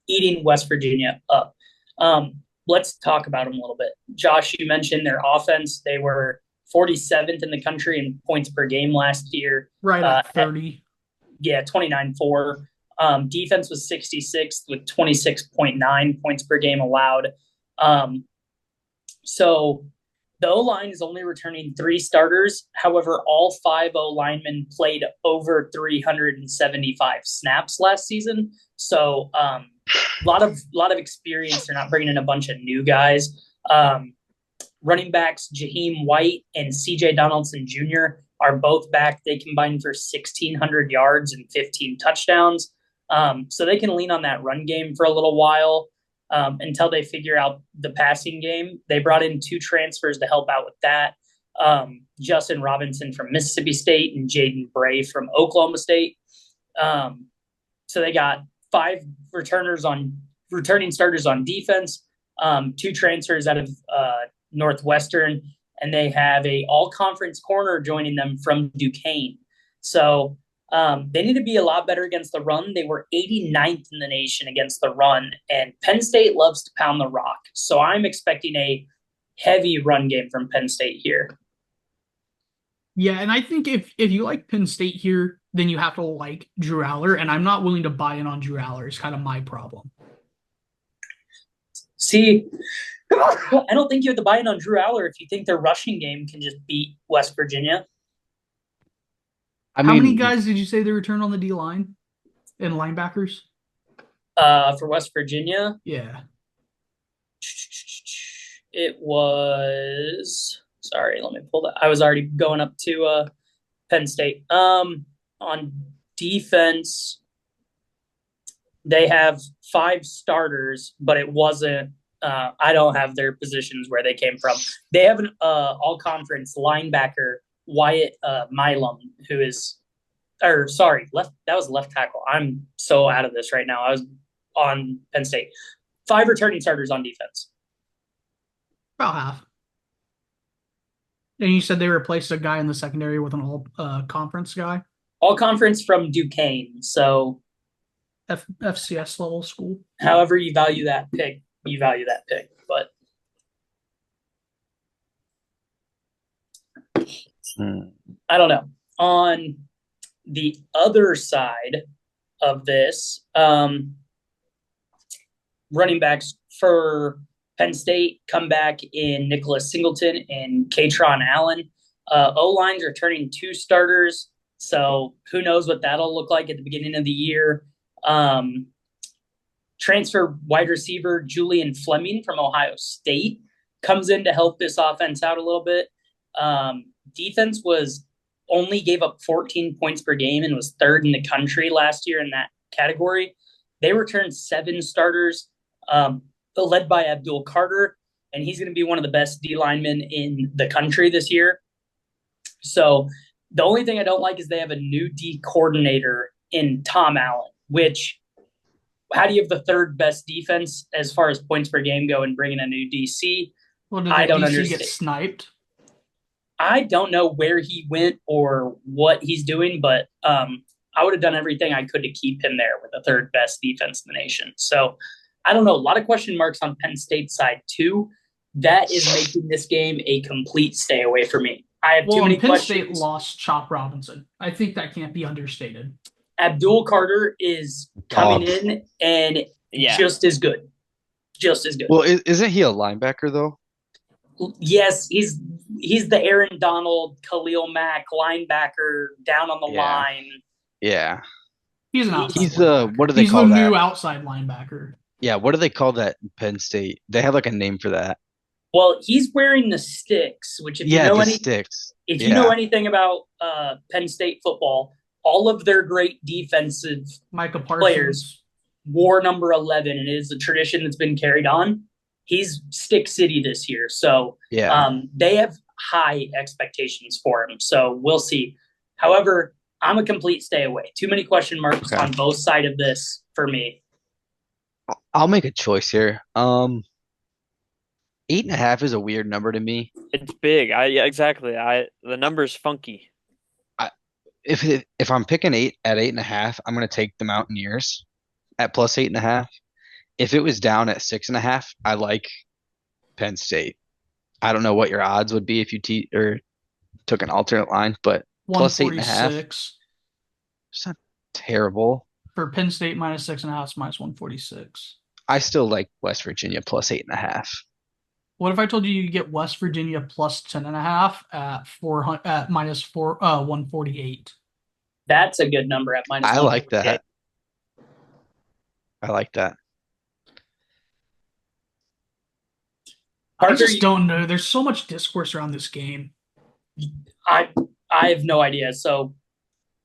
eating West Virginia up. Let's talk about them a little bit. Josh, you mentioned their offense. They were 47th in the country in points per game last year. Right at 30. 29-4. Defense was 66th with 26.9 points per game allowed. So the O-line is only returning 3 starters. However, all 5 O-linemen played over 375 snaps last season. So a lot of experience. They're not bringing in a bunch of new guys. Running backs Jaheim White and C.J. Donaldson Jr. are both back. They combined for 1,600 yards and 15 touchdowns. So they can lean on that run game for a little while until they figure out the passing game. They brought in 2 transfers to help out with that. Justin Robinson from Mississippi State and Jaden Bray from Oklahoma State. So they got 5 returning starters on defense, 2 transfers out of Northwestern, and they have a all-conference corner joining them from Duquesne. So they need to be a lot better against the run. They were 89th in the nation against the run, and Penn State loves to pound the rock. So I'm expecting a heavy run game from Penn State here. Yeah, and I think if you like Penn State here, then you have to like Drew Aller, and I'm not willing to buy in on Drew Aller. It's kind of my problem. See, I don't think you have to buy in on Drew Aller if you think their rushing game can just beat West Virginia. How many guys did you say they returned on the D-line and linebackers? For West Virginia? Yeah. It was... Sorry, let me pull that. I was already going up to Penn State. On defense, they have 5 starters, but it wasn't I don't have their positions where they came from. They have an all-conference linebacker, Wyatt Milam, who is – or sorry, that was left tackle. I'm so out of this right now. I was on Penn State. 5 returning starters on defense. About half. And you said they replaced a guy in the secondary with an all-conference guy? All-conference from Duquesne, so – FCS level school. However you value that pick, but I don't know. On the other side of this, running backs for Penn State come back in Nicholas Singleton and Katron Allen. O-lines are turning 2 starters, so who knows what that'll look like at the beginning of the year. Transfer wide receiver Julian Fleming from Ohio State comes in to help this offense out a little bit. Defense only gave up 14 points per game and was 3rd in the country last year in that category. They returned 7 starters, led by Abdul Carter, and he's going to be one of the best D linemen in the country this year. So the only thing I don't like is they have a new D coordinator in Tom Allen, which how do you have the 3rd best defense as far as points per game go and bring in a new DC? Well, did I don't DC understand. Get sniped? I don't know where he went or what he's doing, but I would have done everything I could to keep him there with the 3rd best defense in the nation. So I don't know. A lot of question marks on Penn State's side too. That is making this game a complete stay away for me. I have too many Penn questions. State lost Chop Robinson. I think that can't be understated. Abdul Carter is coming in and just as good. Just as good. Well, isn't he a linebacker though? Yes, he's the Aaron Donald, Khalil Mack linebacker down on the line. Yeah. He's an outside He's linebacker. what do they call that? He's the new outside linebacker. Yeah, what do they call that in Penn State? They have like a name for that. Well, he's wearing the sticks, which if you know anything about Penn State football, all of their great defensive players wore number 11, and it is a tradition that's been carried on. He's Stick City this year, so they have high expectations for him. So we'll see. However, I'm a complete stay away. Too many question marks on both sides of this for me. I'll make a choice here. 8.5 is a weird number to me. It's big. Yeah, exactly. The number's funky. I, if I'm picking 8 at 8.5, I'm gonna take the Mountaineers at plus 8.5. If it was down at 6.5, I like Penn State. I don't know what your odds would be if you or took an alternate line, but plus 8.5, 146 it's not terrible. for Penn State minus 6.5 is minus 146. I still like West Virginia plus 8.5. What if I told you you get West Virginia plus 10.5 at 400 at minus 148? That's a good number at minus I like 148. that. I like that. I Parker, just don't know. There's so much discourse around this game. I have no idea. So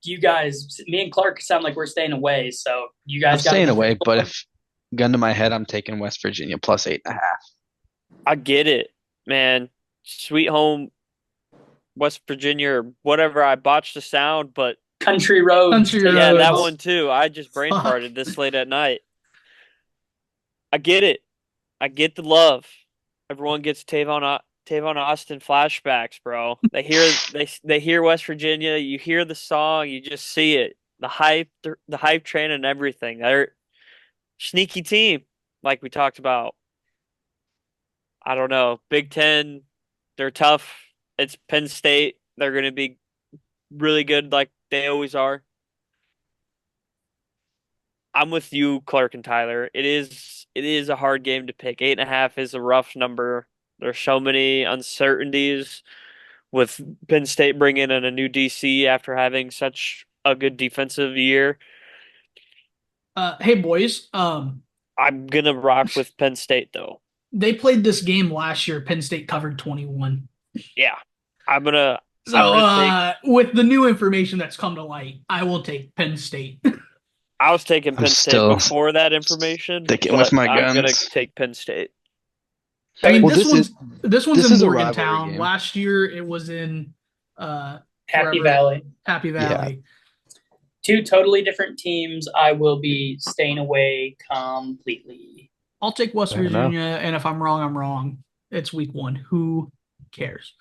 you guys, me and Clark sound like we're staying away. So you I'm guys got staying away, but if gun to my head, I'm taking West Virginia plus 8.5. I get it, man. Sweet home West Virginia or whatever. I botched the sound, but Country Roads. Country yeah, that Roads. one too. I just brain Fuck. farted this late at night. I get it. I get the love. Everyone gets Tavon Austin flashbacks, bro. They hear West Virginia. You hear the song. You just see it. The hype train and everything. They're sneaky team, like we talked about. I don't know. Big Ten, they're tough. It's Penn State. They're going to be really good, like they always are. I'm with you, Clark and Tyler. It is a hard game to pick. 8.5 is a rough number. There's so many uncertainties with Penn State bringing in a new DC after having such a good defensive year. Hey boys, I'm gonna rock with Penn State though. they played this game last year. Penn State covered 21. Yeah, I'm gonna. So I'm gonna with the new information that's come to light, I will take Penn State. I was taking Penn State still before that information, sticking with but my I'm gonna guns. take Penn State. I mean, Well, this one's this in is a Morgantown. rivalry game. Last year it was in Happy wherever- Valley. Happy Valley. Two totally different teams. I will be staying away completely. I'll take West Fair enough. Virginia, and if I'm wrong, I'm wrong. It's week 1. Who cares?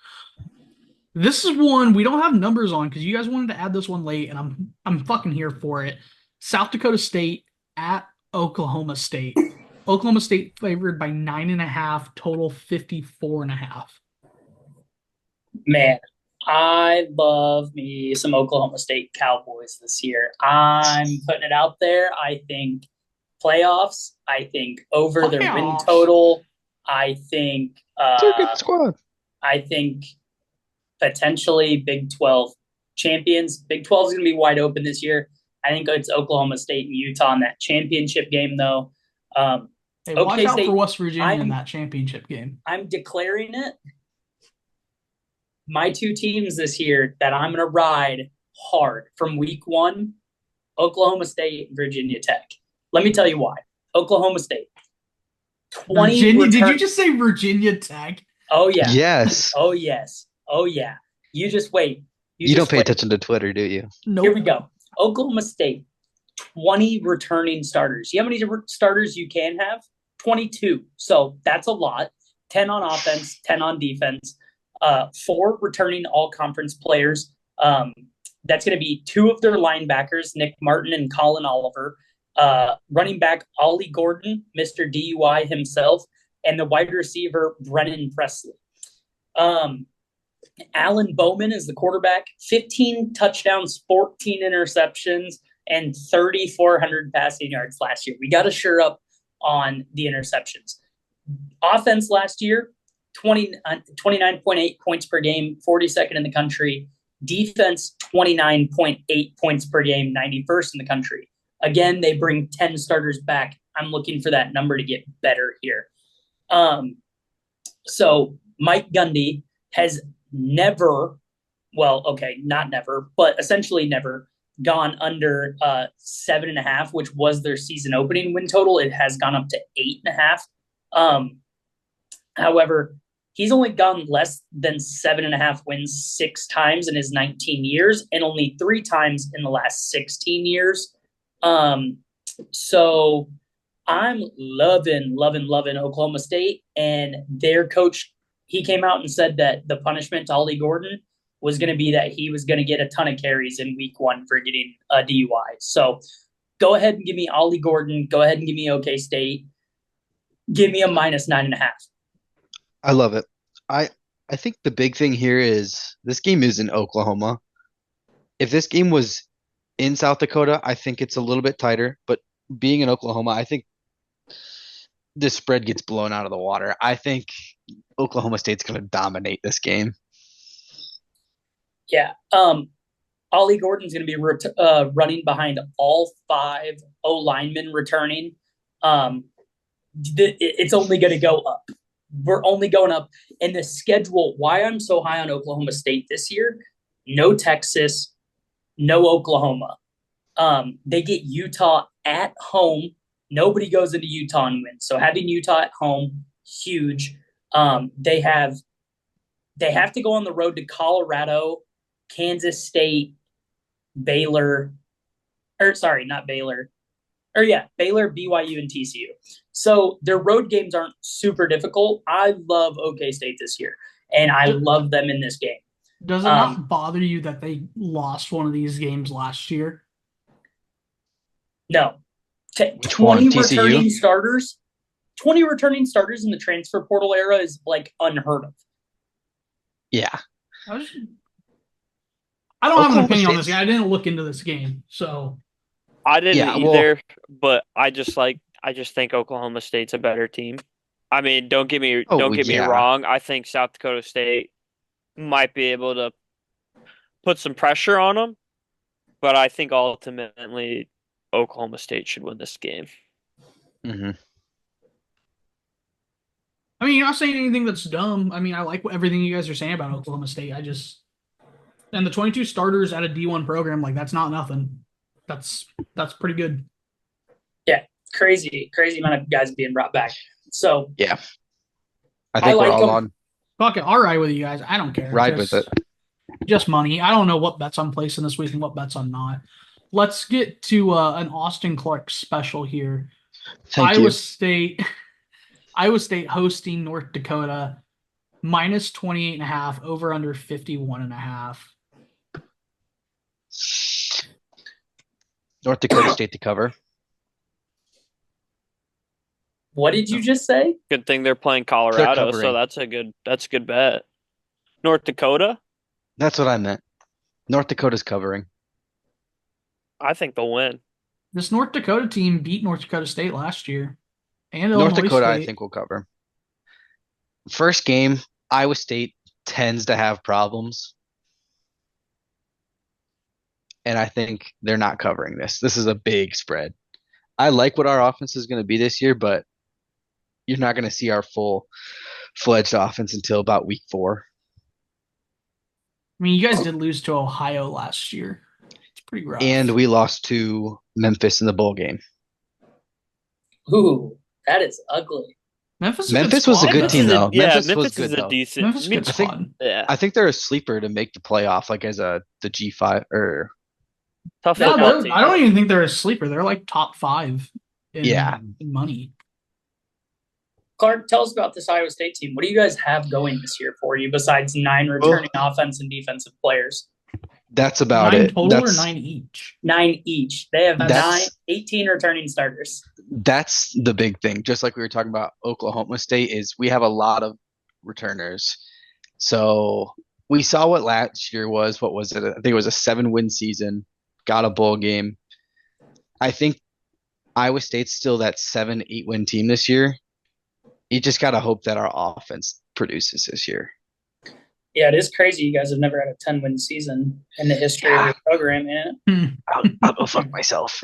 This is one we don't have numbers on because you guys wanted to add this one late, and I'm fucking here for it. South Dakota State at Oklahoma State. Oklahoma State favored by 9.5, total 54.5. Man, I love me some Oklahoma State Cowboys this year. I'm putting it out there. I think playoffs. I think over their win Playoffs. total. I think It's a good squad. I think potentially Big 12 champions. Big 12 is going to be wide open this year. I think it's Oklahoma State and Utah in that championship game, though. Hey, watch Okay, out State, for West Virginia in I'm- that championship game. I'm declaring it. My two teams this year that I'm going to ride hard from week 1, Oklahoma State and Virginia Tech. Let me tell you why. Oklahoma State. 20 Virginia? Did you return- just say Virginia Tech? Oh, yeah. Yes. Oh, yes. Oh, yeah. You just wait. You just don't pay wait. attention to Twitter, do you? Nope. Here we go. Oklahoma State, 20 returning starters. You know how many starters you can have? 22. So that's a lot. 10 on offense, 10 on defense. 4 returning all-conference players. That's going to be 2 of their linebackers, Nick Martin and Colin Oliver. Running back Ollie Gordon, Mr. DUI himself, and the wide receiver Brennan Presley. Alan Bowman is the quarterback, 15 touchdowns, 14 interceptions, and 3,400 passing yards last year. We got to sure up on the interceptions. Offense last year, 29.8 points per game, 42nd in the country. Defense, 29.8 points per game, 91st in the country. Again, they bring 10 starters back. I'm looking for that number to get better here. So Mike Gundy has never, not never, but essentially never gone under 7.5, which was their season opening win total. It has gone up to 8.5. However, he's only gone less than 7.5 wins 6 times in his 19 years and only 3 times in the last 16 years. So I'm loving Oklahoma State and their coach. He came out and said that the punishment to Ollie Gordon was going to be that he was going to get a ton of carries in week 1 for getting a DUI. So go ahead and give me Ollie Gordon. Go ahead and give me OK State. Give me a -9.5. I love it. I think the big thing here is this game is in Oklahoma. If this game was in South Dakota, I think it's a little bit tighter. But being in Oklahoma, I think this spread gets blown out of the water. I think Oklahoma State's going to dominate this game. Yeah. Ollie Gordon's going to be running behind all 5 O linemen returning. It's only going to go up. We're only going up. And the schedule, why I'm so high on Oklahoma State this year, no Texas, no Oklahoma. They get Utah at home. Nobody goes into Utah and wins. So having Utah at home, huge. They have to go on the road to Colorado, Kansas State, Baylor, not Baylor. Baylor, BYU, and TCU. So their road games aren't super difficult. I love OK State this year, and I love them in this game. Does it not bother you that they lost one of these games last year? No. Which one? 20 TCU? returning starters. 20 returning starters in the transfer portal era is like unheard of. Yeah. I don't have an opinion on this game. I didn't look into this game, so I didn't Yeah, either, but I just think Oklahoma State's a better team. I mean, don't get me yeah. wrong. I think South Dakota State might be able to put some pressure on them, but I think ultimately Oklahoma State should win this game. hmm I mean, you're not saying anything that's dumb. I mean, I like everything you guys are saying about Oklahoma State. And the 22 starters at a D1 program, like that's not nothing. That's pretty good. Yeah, crazy amount of guys being brought back. So Yeah. I think we're like all them. on. Fuck it, I'll ride with you guys. I don't care. Ride with it. Just money. I don't know what bets I'm placing this week and what bets I'm not. Let's get to an Austin Clark special here. Thank you. Iowa State hosting North Dakota, -28.5, over under 51.5. North Dakota State to cover. What did you just say? Good thing they're playing Colorado, covering. so that's a good bet. North Dakota, That's what I meant. North Dakota's covering. I think they'll win. This North Dakota team beat North Dakota State last year. And North Illinois Dakota, State. I think, will cover. First game, Iowa State tends to have problems. And I think they're not covering this. This is a big spread. I like what our offense is going to be this year, but you're not going to see our full-fledged offense until about week 4. I mean, you guys did lose to Ohio last year. It's pretty rough. And we lost to Memphis in the bowl game. Ooh, that is ugly. Memphis was a good team, though. Memphis was is good, a though. decent. Memphis is a good squad. Yeah, I think they're a sleeper to make the playoff, like as the G5 or tough No, football team. I don't even think they're a sleeper. They're like top 5 in Yeah. money. Clark, tell us about this Iowa State team. What do you guys have going this year for you besides 9 returning offense and defensive players? That's about 9 it. total That's, or 9 each? 9 each. They have That's- 18 returning starters. That's the big thing. Just like we were talking about Oklahoma State, is we have a lot of returners. So we saw what last year was. What was it? I think it was a 7-win season. Got a bowl game. I think Iowa State's still that 7-8 win team this year. You just got to hope that our offense produces this year. Yeah, it is crazy. You guys have never had a 10-win season in the history of your program, man. I'll go fuck myself.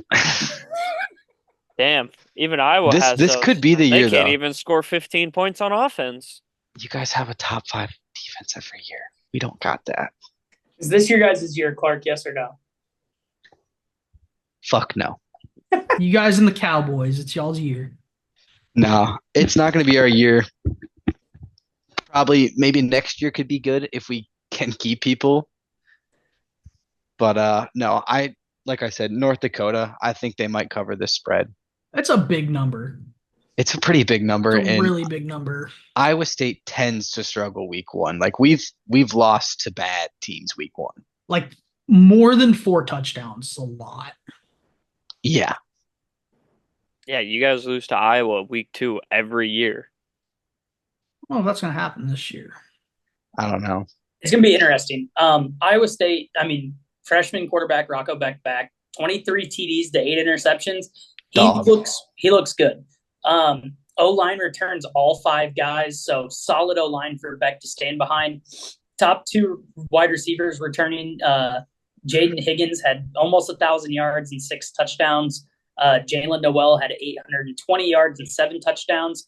Damn, even Iowa has This those. could be the They year, can't though. even score 15 points on offense. You guys have a top 5 defense every year. We don't got that. Is this your guys' year, Clark? Yes or no? Fuck no. You guys and the Cowboys, it's y'all's year. No, it's not going to be our year. Probably, maybe next year could be good if we can keep people. But no, like I said, North Dakota, I think they might cover this spread. That's a big number. It's a pretty big number, It's a and really big number. Iowa State tends to struggle week one. Like we've lost to bad teams week one. Like more than 4 touchdowns, a lot. Yeah. Yeah, you guys lose to Iowa week 2 every year. Well, that's going to happen this year. I don't know. It's going to be interesting. Iowa State, freshman quarterback Rocco Beck back, 23 TDs to 8 interceptions. Dog. He looks good. O-line returns all 5 guys, so solid O-line for Beck to stand behind. Top 2 wide receivers returning. Jaden Higgins had almost 1,000 yards and 6 touchdowns. Jalen Noel had 820 yards and 7 touchdowns.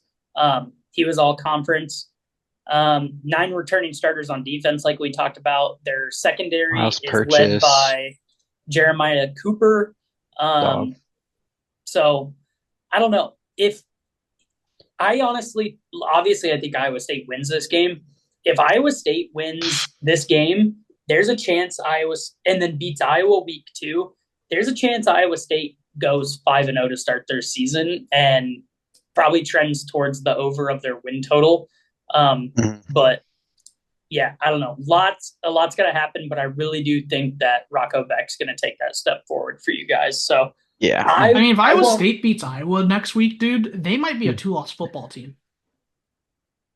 He was all conference. 9 returning starters on defense, like we talked about. Their secondary is led by Jeremiah Cooper. So I don't know if obviously, I think Iowa State wins this game. If Iowa State wins this game, there's a chance and then beats Iowa week 2. There's a chance Iowa State goes 5-0 to start their season and probably trends towards the over of their win total. But yeah, I don't know. A lot's going to happen, but I really do think that Rocco Beck's going to take that step forward for you guys. So yeah, if Iowa State beats Iowa next week, dude, they might be a 2-loss football team.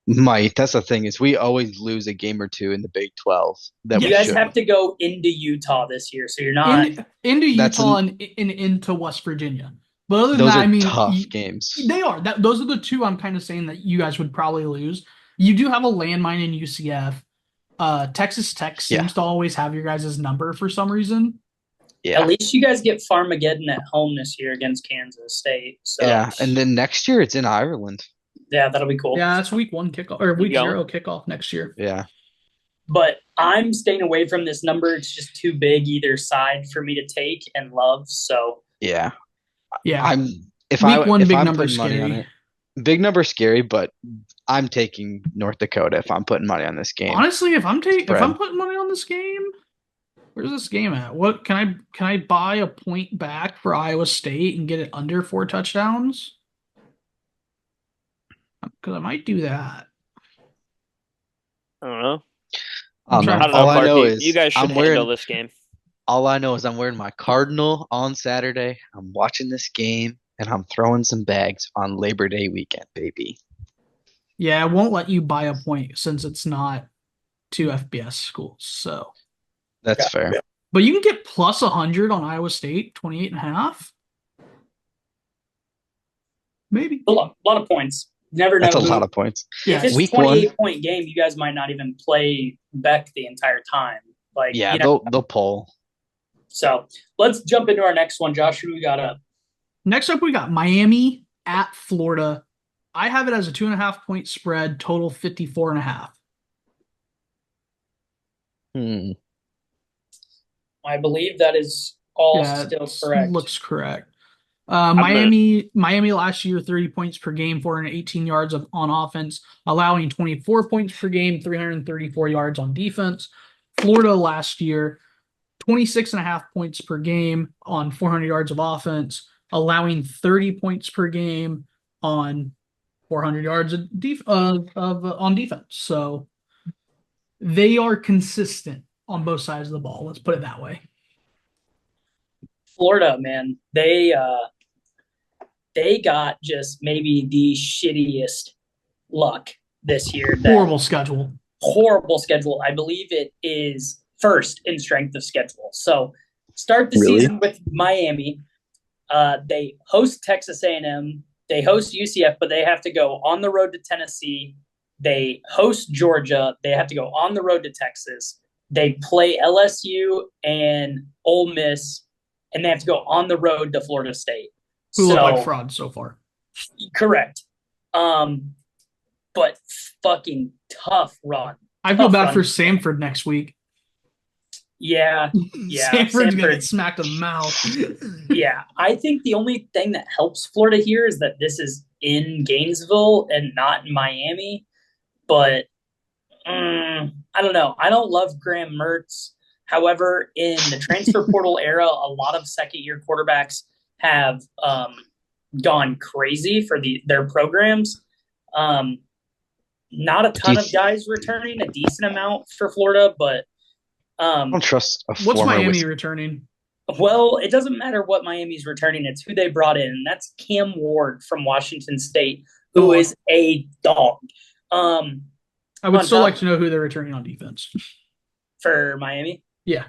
That's the thing is we always lose a game or 2 in the Big 12. You guys have to go into Utah this year, so you're not into Utah and into West Virginia. But other than that, tough games. They are. Those are the 2 I'm kind of saying that you guys would probably lose. You do have a landmine in UCF. Texas Tech seems to always have your guys' number for some reason. Yeah. At least you guys get Farmageddon at home this year against Kansas State. So. Yeah, and then next year it's in Ireland. Yeah, that'll be cool. Yeah, that's week 1 kickoff or week 0 kickoff next year. Yeah. But I'm staying away from this number. It's just too big either side for me to take and love. So yeah. Week if 1 big I'm number putting money on scary. it, big number scary, but I'm taking North Dakota if I'm putting money on this game. Honestly, if I'm putting money on this game, where's this game at? What can I buy a point back for Iowa State and get it under 4 touchdowns? Because I might do that. I don't know. I don't know. All I know is you guys should handle this game. All I know is I'm wearing my Cardinal on Saturday. I'm watching this game, and I'm throwing some bags on Labor Day weekend, baby. Yeah, I won't let you buy a point since it's not 2 FBS schools. So that's fair. But you can get plus 100 on Iowa State, 28.5. Maybe. A lot of points. Never know. That's a lot of points. Yeah, if it's a 28-point game, you guys might not even play Beck the entire time. They'll pull. So let's jump into our next one. Josh, who we got up? Next up, we got Miami at Florida. I have it as a 2.5-point spread, total 54.5. I believe that is still correct. Looks correct. Miami last year, 30 points per game, 418 yards on offense, allowing 24 points per game, 334 yards on defense. Florida last year, 26.5 points per game on 400 yards of offense, allowing 30 points per game on 400 yards on defense. So they are consistent on both sides of the ball. Let's put it that way. Florida, man, they got just maybe the shittiest luck this year. Horrible schedule. I believe it is first in strength of schedule. So start the season with Miami. They host Texas A&M. They host UCF, but they have to go on the road to Tennessee. They host Georgia. They have to go on the road to Texas. They play LSU and Ole Miss, and they have to go on the road to Florida State. Who look like fraud so far. Correct. But fucking tough run. I feel bad for Samford next week. Yeah. Samford's going to get smacked in the mouth. Yeah. I think the only thing that helps Florida here is that this is in Gainesville and not in Miami. But I don't know. I don't love Graham Mertz. However, in the transfer portal era, a lot of second-year quarterbacks have gone crazy for their programs. Not a ton of guys returning, a decent amount for Florida, but I don't trust a What's former Miami returning? well, it doesn't matter what Miami's returning. It's who they brought in. And that's Cam Ward from Washington State, who is a dog. I would still like to know who they're returning on defense. For Miami? Yeah.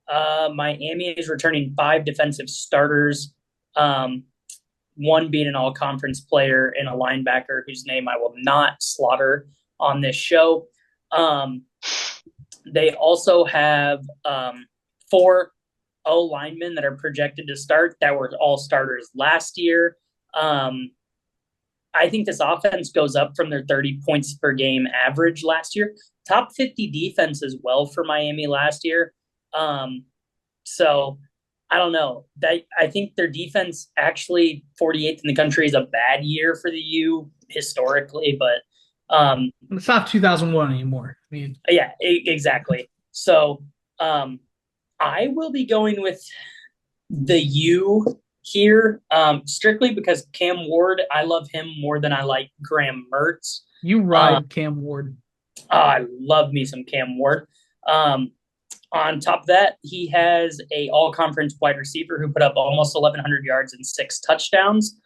Miami is returning 5 defensive starters, one being an all-conference player and a linebacker whose name I will not slaughter on this show. They also have 4 O linemen that are projected to start that were all starters last year. I think this offense goes up from their 30 points per game average last year. Top 50 defense as well for Miami last year. So I don't know. I think their defense actually 48th in the country is a bad year for the U historically, but it's not 2001 anymore. I mean, yeah, exactly. So I will be going with the U here, strictly because Cam Ward, I love him more than I like Graham Mertz. You ride Cam Ward. I love me some Cam Ward. On top of that, he has a all-conference wide receiver who put up almost 1,100 yards and 6 touchdowns.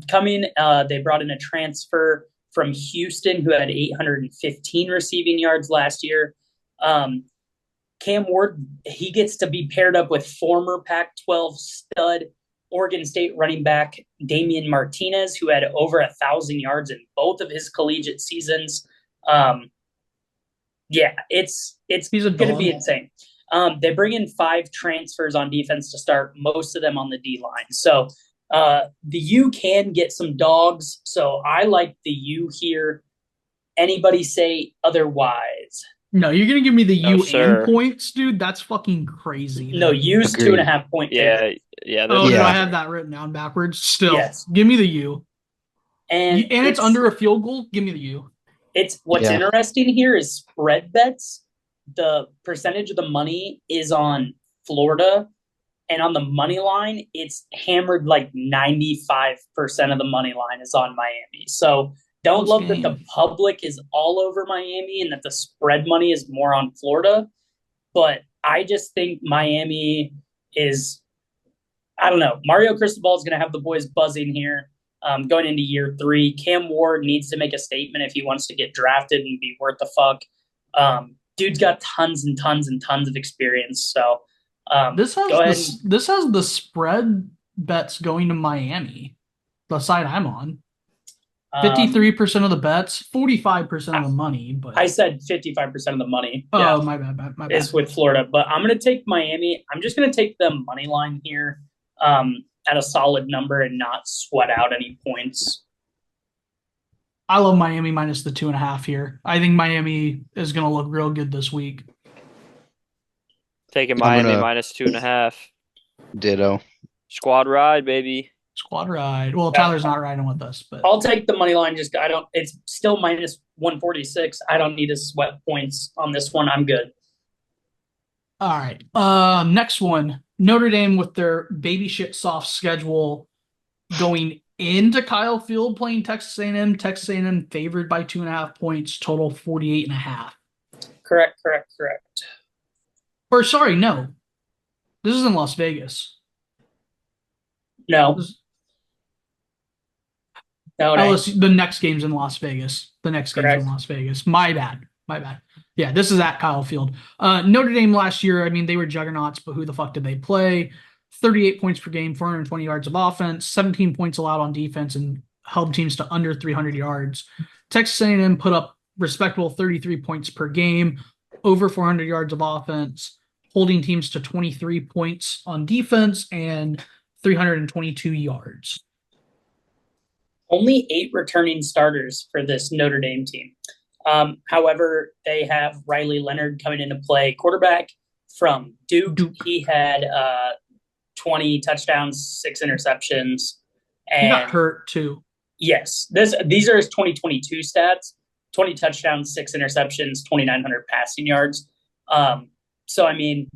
They brought in a transfer from Houston who had 815 receiving yards last year. Cam Ward, he gets to be paired up with former Pac-12 stud Oregon State running back Damian Martinez, who had over 1,000 yards in both of his collegiate seasons. Yeah, it's going to be insane. They bring in 5 transfers on defense to start, most of them on the D-line. So the U can get some dogs. So I like the U here. Anybody say otherwise? No, you're going to give me the U and points, dude? That's fucking crazy. No, U's 2.5 point favorite. Yeah. Oh, no, I have that written down backwards. Still, yes. Give me the U. And it's under a field goal. Give me the U. What's interesting here is spread bets. The percentage of the money is on Florida, and on the money line, it's hammered like 95% of the money line is on Miami. So don't love that the public is all over Miami and that the spread money is more on Florida. But I just think Miami is, I don't know. Mario Cristobal is going to have the boys buzzing here. Going into year 3, Cam Ward needs to make a statement if he wants to get drafted and be worth the fuck. Dude's got tons and tons and tons of experience. So this has the spread bets going to Miami, the side I'm on. 53% of the bets, 45% of the money. But I said 55% of the money. Oh, yeah, my bad. Is with Florida, but I'm going to take Miami. I'm just going to take the money line here. At a solid number and not sweat out any points. I love Miami minus the 2.5 here. I think Miami is going to look real good this week. Taking Miami minus 2.5. Ditto. Squad ride, baby. Squad ride. Well, Tyler's not riding with us, but I'll take the money line. It's still minus 146. I don't need to sweat points on this one. I'm good. All right. Next one. Notre Dame with their baby shit soft schedule going into Kyle Field playing Texas A&M. Texas A&M favored by 2.5 points, total 48.5. Correct. Or sorry, no. This is in Las Vegas. No. The next game's in Las Vegas. My bad. Yeah, this is at Kyle Field. Notre Dame last year, I mean, they were juggernauts, but who the fuck did they play? 38 points per game, 420 yards of offense, 17 points allowed on defense, and held teams to under 300 yards. Texas A&M put up respectable 33 points per game, over 400 yards of offense, holding teams to 23 points on defense and 322 yards. Only 8 returning starters for this Notre Dame team. However, they have Riley Leonard coming into play, quarterback from Duke. He had 20 touchdowns, 6 interceptions. And he got hurt too. Yes. These are his 2022 stats. 20 touchdowns, 6 interceptions, 2,900 passing yards. So, I mean,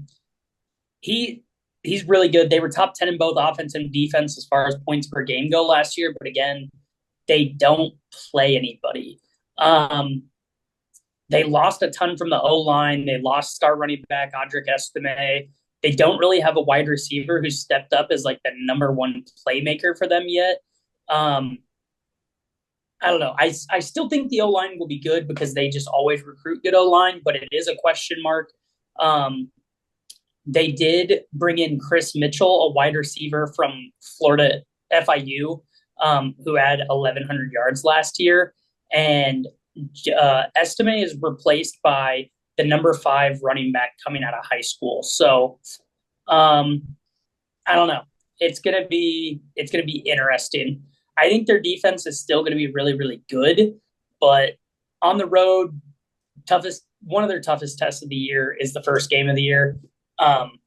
he's really good. They were top 10 in both offense and defense as far as points per game go last year, but again, they don't play anybody. They lost a ton from the O line. They lost star running back Audric Estime. They don't really have a wide receiver who stepped up as like the number one playmaker for them yet. I don't know. I still think the O line will be good because they just always recruit good O line, but it is a question mark. They did bring in Chris Mitchell, a wide receiver from Florida FIU, who had 1,100 yards last year. And Estime is replaced by the number 5 running back coming out of high school. So I don't know. It's gonna be interesting. I think their defense is still going to be really, really good, but on the road, one of their toughest tests of the year is the first game of the year. I'm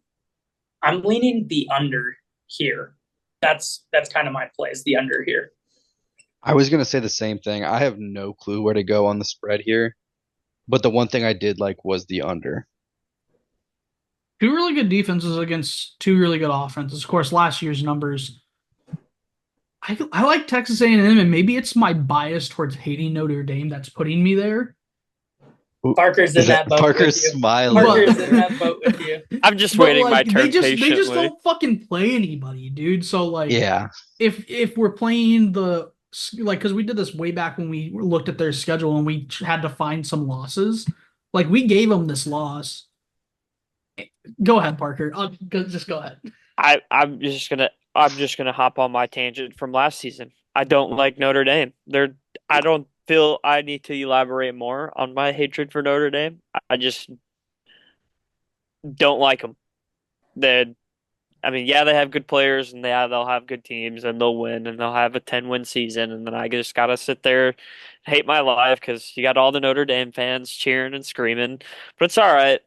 leaning the under here. That's kind of my play, is the under here. I was gonna say the same thing. I have no clue where to go on the spread here, but the one thing I did like was the under. 2 really good defenses against 2 really good offenses. Of course, last year's numbers. I like Texas A&M, and maybe it's my bias towards hating Notre Dame that's putting me there. Parker's in that boat. Parker's with you. smiling. Parker's in that boat with you. I'm just waiting my turn they just patiently. don't fucking play anybody, dude. So like, Yeah. if we're playing because we did this way back when we looked at their schedule and we had to find some losses, like we gave them this loss. Go ahead, Parker. Just go ahead. I'm just gonna hop on my tangent from last season. I don't like Notre Dame. I don't feel I need to elaborate more on my hatred for Notre Dame. I just don't like them. They have good players and they'll have good teams and they'll win and they'll have a 10-win season, and then I just gotta sit there and hate my life because you got all the Notre Dame fans cheering and screaming. But it's all right.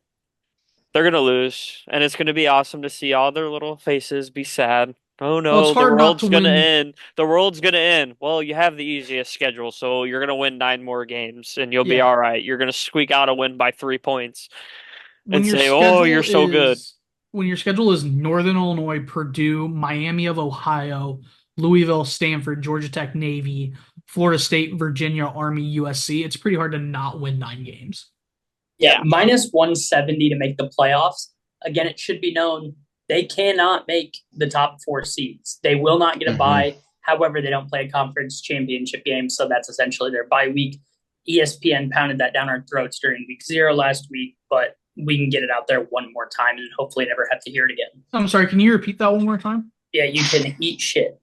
They're gonna lose, and it's gonna be awesome to see all their little faces be sad. Oh no, Well, it's hard the not world's to gonna win. end. The world's gonna end. Well, you have the easiest schedule, so you're gonna win 9 more games, and you'll be Yeah. all right. You're gonna squeak out a win by 3 points When and your say, "Oh, you're schedule so good." when your schedule is Northern Illinois, Purdue, Miami of Ohio, Louisville, Stanford, Georgia Tech, Navy, Florida State, Virginia, Army, USC, it's pretty hard to not win 9 games. Yeah, minus 170 to make the playoffs. Again, it should be known they cannot make the top 4 seeds. They will not get a bye. However, they don't play a conference championship game, so that's essentially their bye week. ESPN pounded that down our throats during week 0 last week, but we can get it out there one more time and hopefully never have to hear it again. I'm sorry, can you repeat that one more time? Yeah, you can eat shit.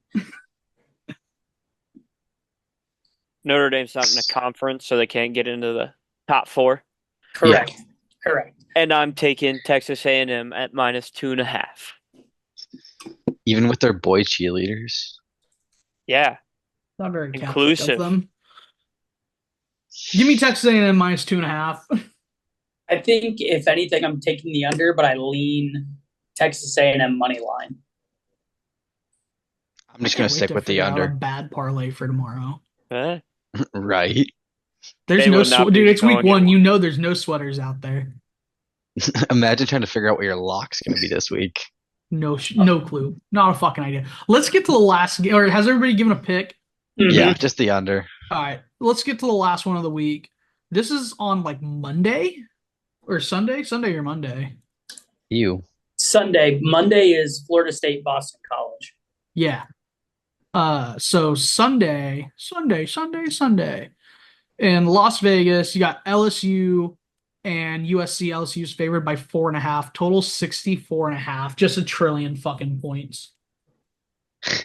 Notre Dame's not in a conference, so they can't get into the top 4. Correct. Yeah. Correct. And I'm taking Texas A&M at minus 2.5. Even with their boy cheerleaders. Yeah. Not very inclusive. Of them. Give me Texas A&M minus 2.5. I think if anything, I'm taking the under, but I lean Texas A&M money line. I'm just going to stick with the under. A bad parlay for tomorrow. Right. There's dude. It's week 1. You know, there's no sweaters out there. Imagine trying to figure out what your lock's going to be this week. No clue. Not a fucking idea. Let's get to the last game. Or has everybody given a pick? Yeah, just the under. All right. Let's get to the last one of the week. This is on like Monday or Sunday? Sunday or Monday? Sunday. Monday is Florida State, Boston College. Yeah. So Sunday. In Las Vegas, you got LSU and USC. LSU's favored by 4.5. Total 64.5. Just a trillion fucking points. And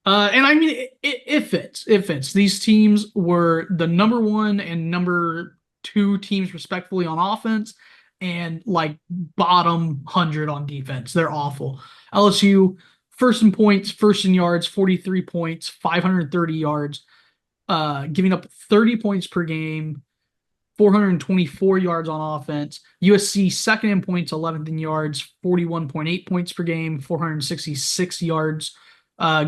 I mean, it fits. It fits. These teams were the number 1 and number 2 teams respectively on offense, and like bottom 100 on defense. They're awful. LSU first in points, first in yards, 43 points, 530 yards. Giving up 30 points per game, 424 yards on offense. USC second in points, 11th in yards, 41.8 points per game, 466 yards,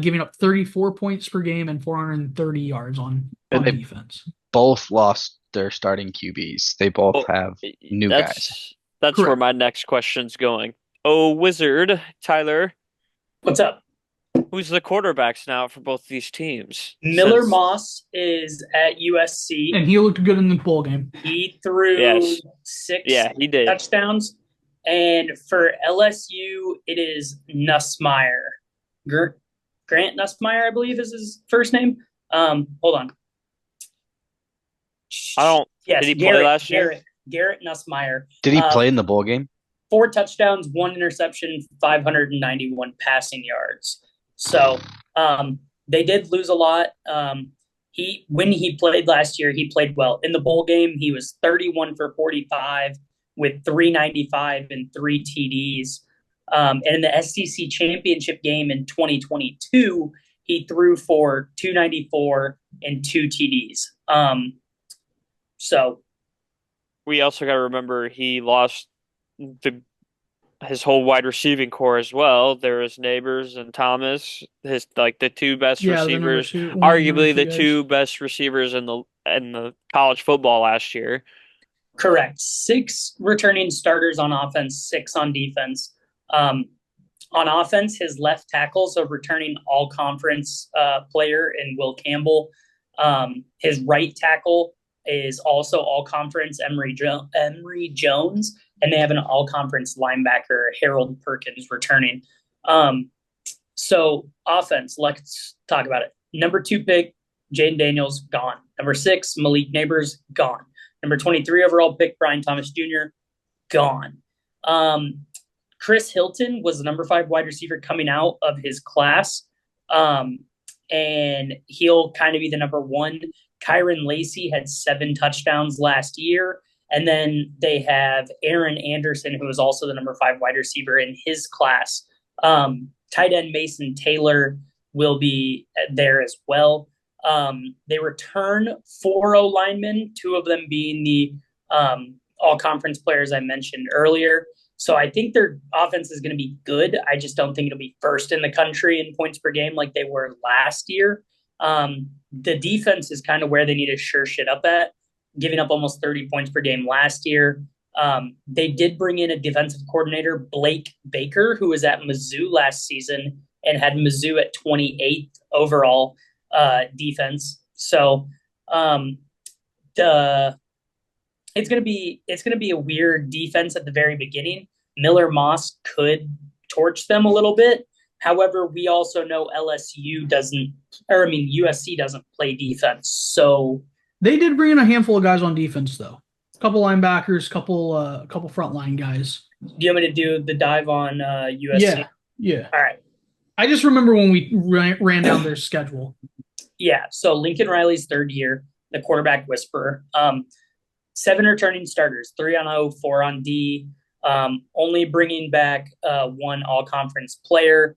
giving up 34 points per game and 430 yards on defense. Both lost their starting QBs. They both have new guys. That's where my next question's going. Oh, Wizard, Tyler, What's up? who's the quarterbacks now for both these teams? Miller Since Moss is at USC. And he looked good in the bowl game. He threw yes, 6 yeah, he did. touchdowns. And for LSU, it is Nussmeier. Grant Nussmeier, I believe, is his first name. Hold on. I don't. Yes, Did he play last year? Garrett Nussmeier. Did he play in the bowl game? 4 touchdowns, 1 interception, 591 passing yards. So they did lose a lot. When he played last year, he played well. In the bowl game, he was 31 for 45 with 395 and 3 TDs. And in the SEC championship game in 2022, he threw for 294 and 2 TDs. So We also got to remember he lost his whole wide receiving core as well. There was Neighbors and Thomas, the two best receivers, arguably the two best receivers in the college football last year. Correct. 6 returning starters on offense, 6 on defense. On offense, his left tackle's a returning all-conference player in Will Campbell. His right tackle is also all-conference Emory Jones, and they have an all-conference linebacker, Harold Perkins, returning. So offense, let's talk about it. Number 2 pick, Jaden Daniels, gone. Number 6, Malik Neighbors, gone. Number 23 overall pick, Brian Thomas Jr., gone. Chris Hilton was the number 5 wide receiver coming out of his class, and he'll kind of be the number 1. Kyron Lacey had 7 touchdowns last year. And then they have Aaron Anderson, who was also the number 5 wide receiver in his class. Tight end Mason Taylor will be there as well. They return 4 O-linemen, 2 of them being the all-conference players I mentioned earlier. So I think their offense is going to be good. I just don't think it'll be first in the country in points per game like they were last year. The defense is kind of where they need to sure shit up at, giving up almost 30 points per game last year. They did bring in a defensive coordinator, Blake Baker, who was at Mizzou last season and had Mizzou at 28th overall defense. So it's gonna be a weird defense at the very beginning. Miller Moss could torch them a little bit. However, we also know USC doesn't play defense. So they did bring in a handful of guys on defense, though. A couple linebackers, couple frontline guys. Do you want me to do the dive on USC? Yeah. All right. I just remember when we ran down their schedule. Yeah. So Lincoln Riley's third year, the quarterback whisperer. 7 returning starters, 3 on O, 4 on D. Only bringing back 1 all-conference player.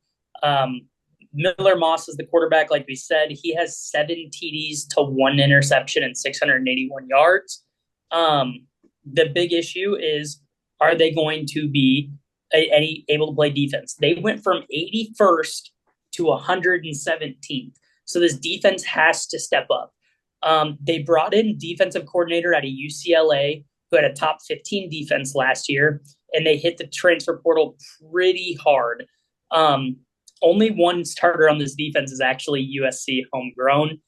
Miller Moss is the quarterback, like we said. He has 7 TDs to 1 interception and 681 yards. The big issue is, are they going to be able to play defense? They went from 81st to 117th. So this defense has to step up. They brought in defensive coordinator out of UCLA who had a top 15 defense last year, and they hit the transfer portal pretty hard. Only 1 starter on this defense is actually USC homegrown.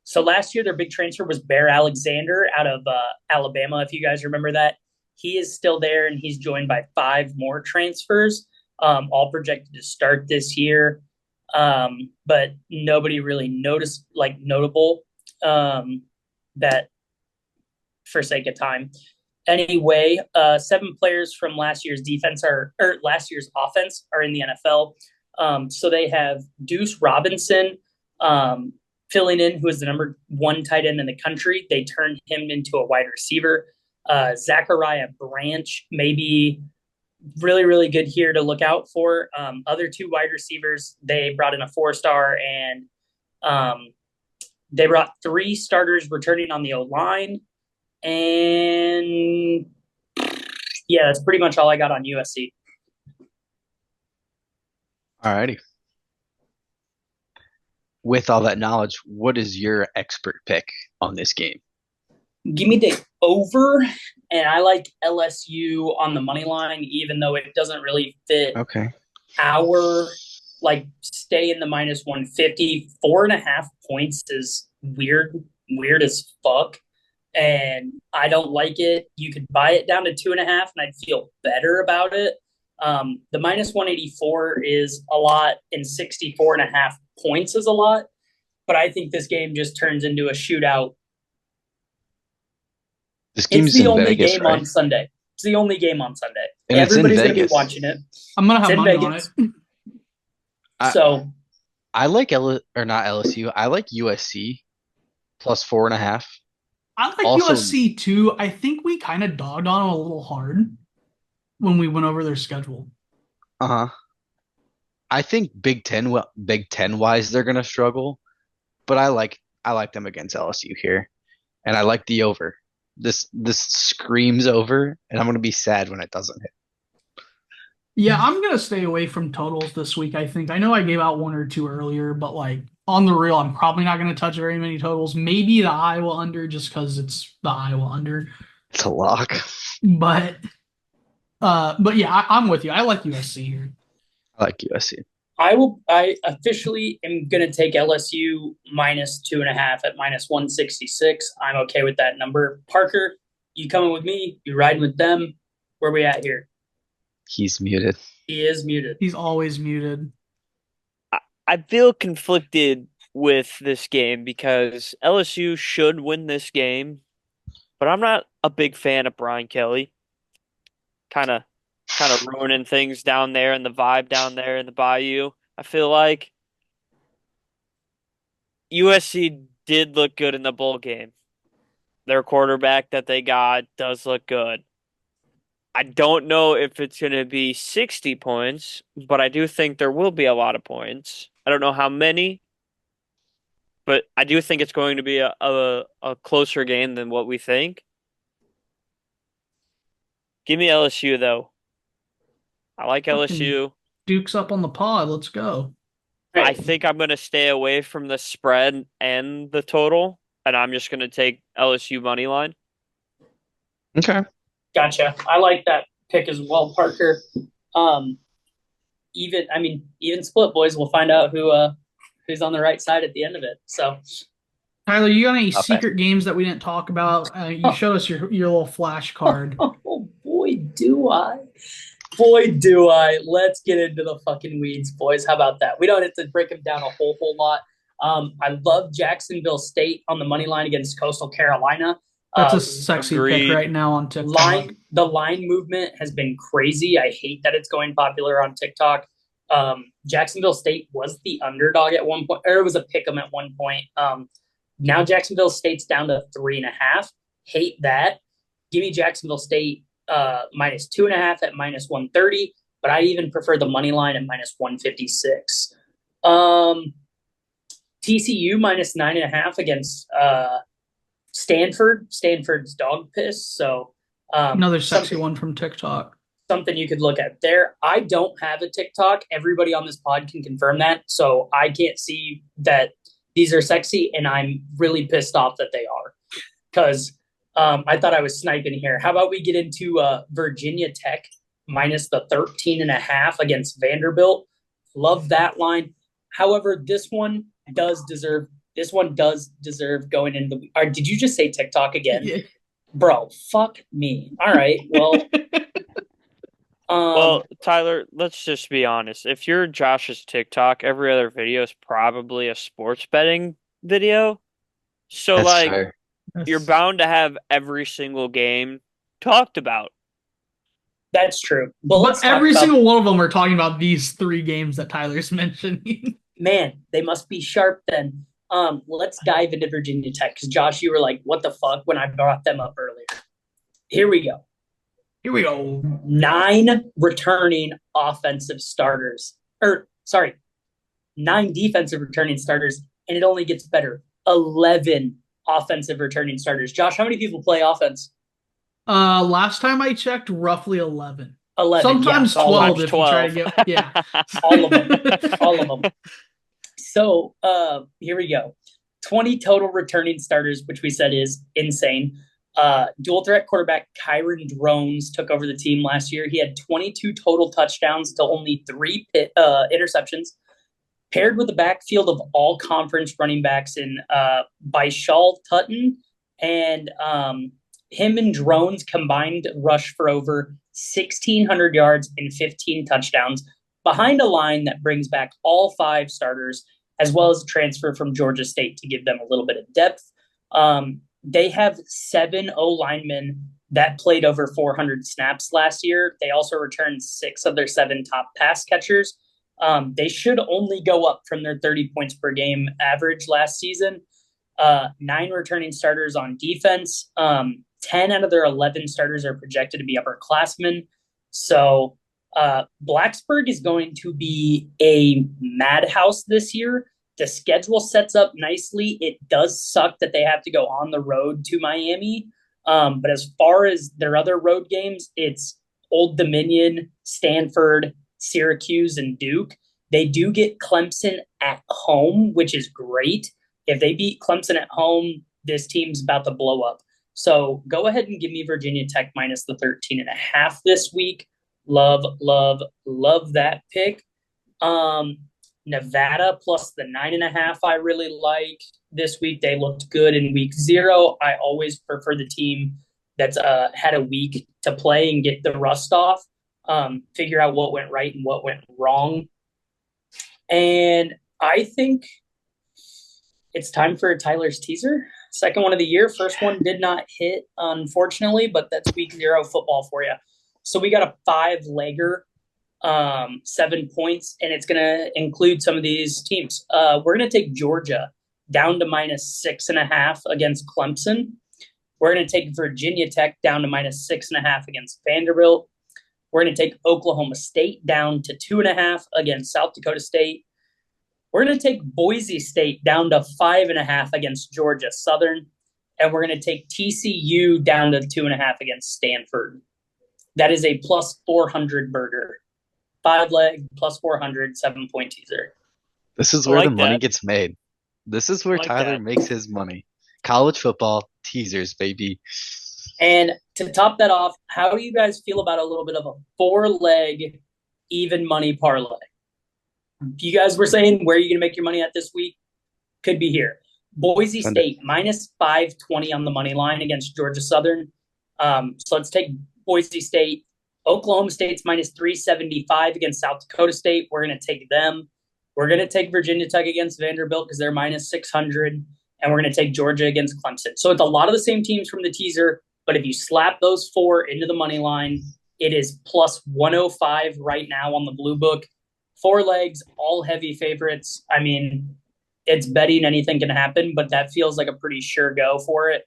So last year, their big transfer was Bear Alexander out of Alabama, if you guys remember that. He is still there, and he's joined by 5 more transfers, all projected to start this year. But nobody really notable that for sake of time. Anyway, 7 players from last year's last year's offense are in the NFL. So they have Deuce Robinson filling in, who is the number 1 tight end in the country. They turned him into a wide receiver. Zachariah Branch, maybe really, really good here to look out for. Other 2 wide receivers, they brought in a 4-star, and they brought 3 starters returning on the O-line. And yeah, that's pretty much all I got on USC. All righty. With all that knowledge, what is your expert pick on this game? Give me the over, and I like LSU on the money line, even though it doesn't really fit Okay. our stay in the minus 150. 4.5 points is weird as fuck. And I don't like it. You could buy it down to 2.5, and I'd feel better about it. The minus 184 is a lot, and 64.5 points is a lot. But I think this game just turns into a shootout. This It's game's the in only Vegas, game right? on Sunday. It's the only game on Sunday. And it's in Everybody's going to be Vegas. watching it. I'm gonna It's have in money on Vegas. it. So I like not LSU. I like USC plus 4.5. I like Also- USC too. I think we kind of dogged on them a little hard when we went over their schedule. Uh-huh. I think Big Ten wise they're gonna struggle, but I like them against LSU here, and I like the over. This screams over, and I'm gonna be sad when it doesn't hit. Yeah, I'm gonna stay away from totals this week. I think I know I gave out one or two earlier, but on the real, I'm probably not gonna touch very many totals. Maybe the Iowa under, just because it's the Iowa under. It's a lock. But yeah, I'm with you. I like USC here. I like USC. I officially am going to take LSU minus 2.5 at minus 166. I'm okay with that number. Parker, you coming with me? You riding with them? Where we at here? He's muted. He is muted. He's always muted. I feel conflicted with this game because LSU should win this game, but I'm not a big fan of Brian Kelly. Kind of ruining things down there and the vibe down there in the Bayou. I feel like USC did look good in the bowl game. Their quarterback that they got does look good. I don't know if it's going to be 60 points, but I do think there will be a lot of points. I don't know how many, but I do think it's going to be a closer game than what we think. Give me LSU, though. I like LSU. Duke's up on the pod. Let's go. I think I'm going to stay away from the spread and the total, and I'm just going to take LSU money line. Okay. Gotcha. I like that pick as well, Parker. Even split boys, we'll find out who's on the right side at the end of it. So, Tyler, you got any Okay. secret games that we didn't talk about? You showed us your little flash card. oh boy, do I. Boy, do I. Let's get into the fucking weeds, boys. How about that? We don't have to break them down a whole lot. I love Jacksonville State on the money line against Coastal Carolina. That's a sexy agreed. pick right now on TikTok. The line movement has been crazy. I hate that it's going popular on TikTok. Jacksonville State was the underdog at one point, or it was a pick 'em at one point. Now Jacksonville State's down to 3.5. Hate that. Give me Jacksonville State minus 2.5 at minus 130, but I even prefer the money line at minus 156. TCU minus 9.5 against Stanford. Stanford's dog piss. So Another sexy one from TikTok. something you could look at there. I don't have a TikTok. Everybody on this pod can confirm that. So I can't see that these are sexy, and I'm really pissed off that they are. Because I thought I was sniping here. How about we get into Virginia Tech minus the 13.5 against Vanderbilt? Love that line. However, this one does deserve going into the. Or did you just say TikTok again? Yeah. Bro, fuck me. All right. Well, Well, Tyler, let's just be honest. If you're Josh's TikTok, every other video is probably a sports betting video. So, That's like, fair. you're bound to have every single game talked about. that's true. But let's But talk every about- single one of them are talking about these three games that Tyler's mentioning. man, they must be sharp then. Let's dive into Virginia Tech because Josh, you were like, "What the fuck?" when I brought them up earlier. Here we go. Here we go. 9 returning offensive starters, 9 defensive returning starters, and it only gets better. 11 offensive returning starters. Josh, how many people play offense? Last time I checked, roughly 11. 11. Sometimes yeah, all 12 of them. if you try to get. Yeah. All of them. All of them. So here we go. 20 total returning starters, which we said is insane. Dual threat quarterback Kyron Drones took over the team last year. He had 22 total touchdowns to only 3 interceptions, paired with a backfield of all conference running backs in Bishal Tutton. And him and Drones combined rush for over 1,600 yards and 15 touchdowns behind a line that brings back all 5 starters, as well as a transfer from Georgia State to give them a little bit of depth. They have 7 O-linemen that played over 400 snaps last year. They also returned 6 of their 7 top pass catchers. They should only go up from their 30 points per game average last season. 9 returning starters on defense. 10 out of their 11 starters are projected to be upperclassmen. So Blacksburg is going to be a madhouse this year. The schedule sets up nicely. It does suck that they have to go on the road to Miami. But as far as their other road games, it's Old Dominion, Stanford, Syracuse, and Duke. They do get Clemson at home, which is great. If they beat Clemson at home, this team's about to blow up. So go ahead and give me Virginia Tech minus the 13.5 this week. Love, love, love that pick. Nevada plus the 9.5 I really like this week. They looked good in week 0. I always prefer the team that's had a week to play and get the rust off, figure out what went right and what went wrong. And I think it's time for Tyler's teaser. Second one of the year. First one did not hit, unfortunately, but that's week 0 football for you. So we got a 5-legger. 7 points, and it's going to include some of these teams. We're going to take Georgia down to minus 6.5 against Clemson. We're going to take Virginia Tech down to minus 6.5 against Vanderbilt. We're going to take Oklahoma State down to 2.5 against South Dakota State. We're going to take Boise State down to 5.5 against Georgia Southern. And we're going to take TCU down to 2.5 against Stanford. That is a plus 400 burger. 5-leg, plus 400, 7-point teaser. This is where like the money that. gets made. This is where Like Tyler that. makes his money. College football teasers, baby. And to top that off, how do you guys feel about a little bit of a 4-leg even money parlay? You guys were saying where are you going to make your money at this week? Could be here. Boise Send it. State minus 520 on the money line against Georgia Southern. So let's take Boise State. Oklahoma State's minus 375 against South Dakota State. We're going to take them. We're going to take Virginia Tech against Vanderbilt because they're minus 600. And we're going to take Georgia against Clemson. So it's a lot of the same teams from the teaser. But if you slap those 4 into the money line, it is plus 105 right now on the Blue Book. 4 legs, all heavy favorites. I mean, it's betting anything can happen, but that feels like a pretty sure go for it.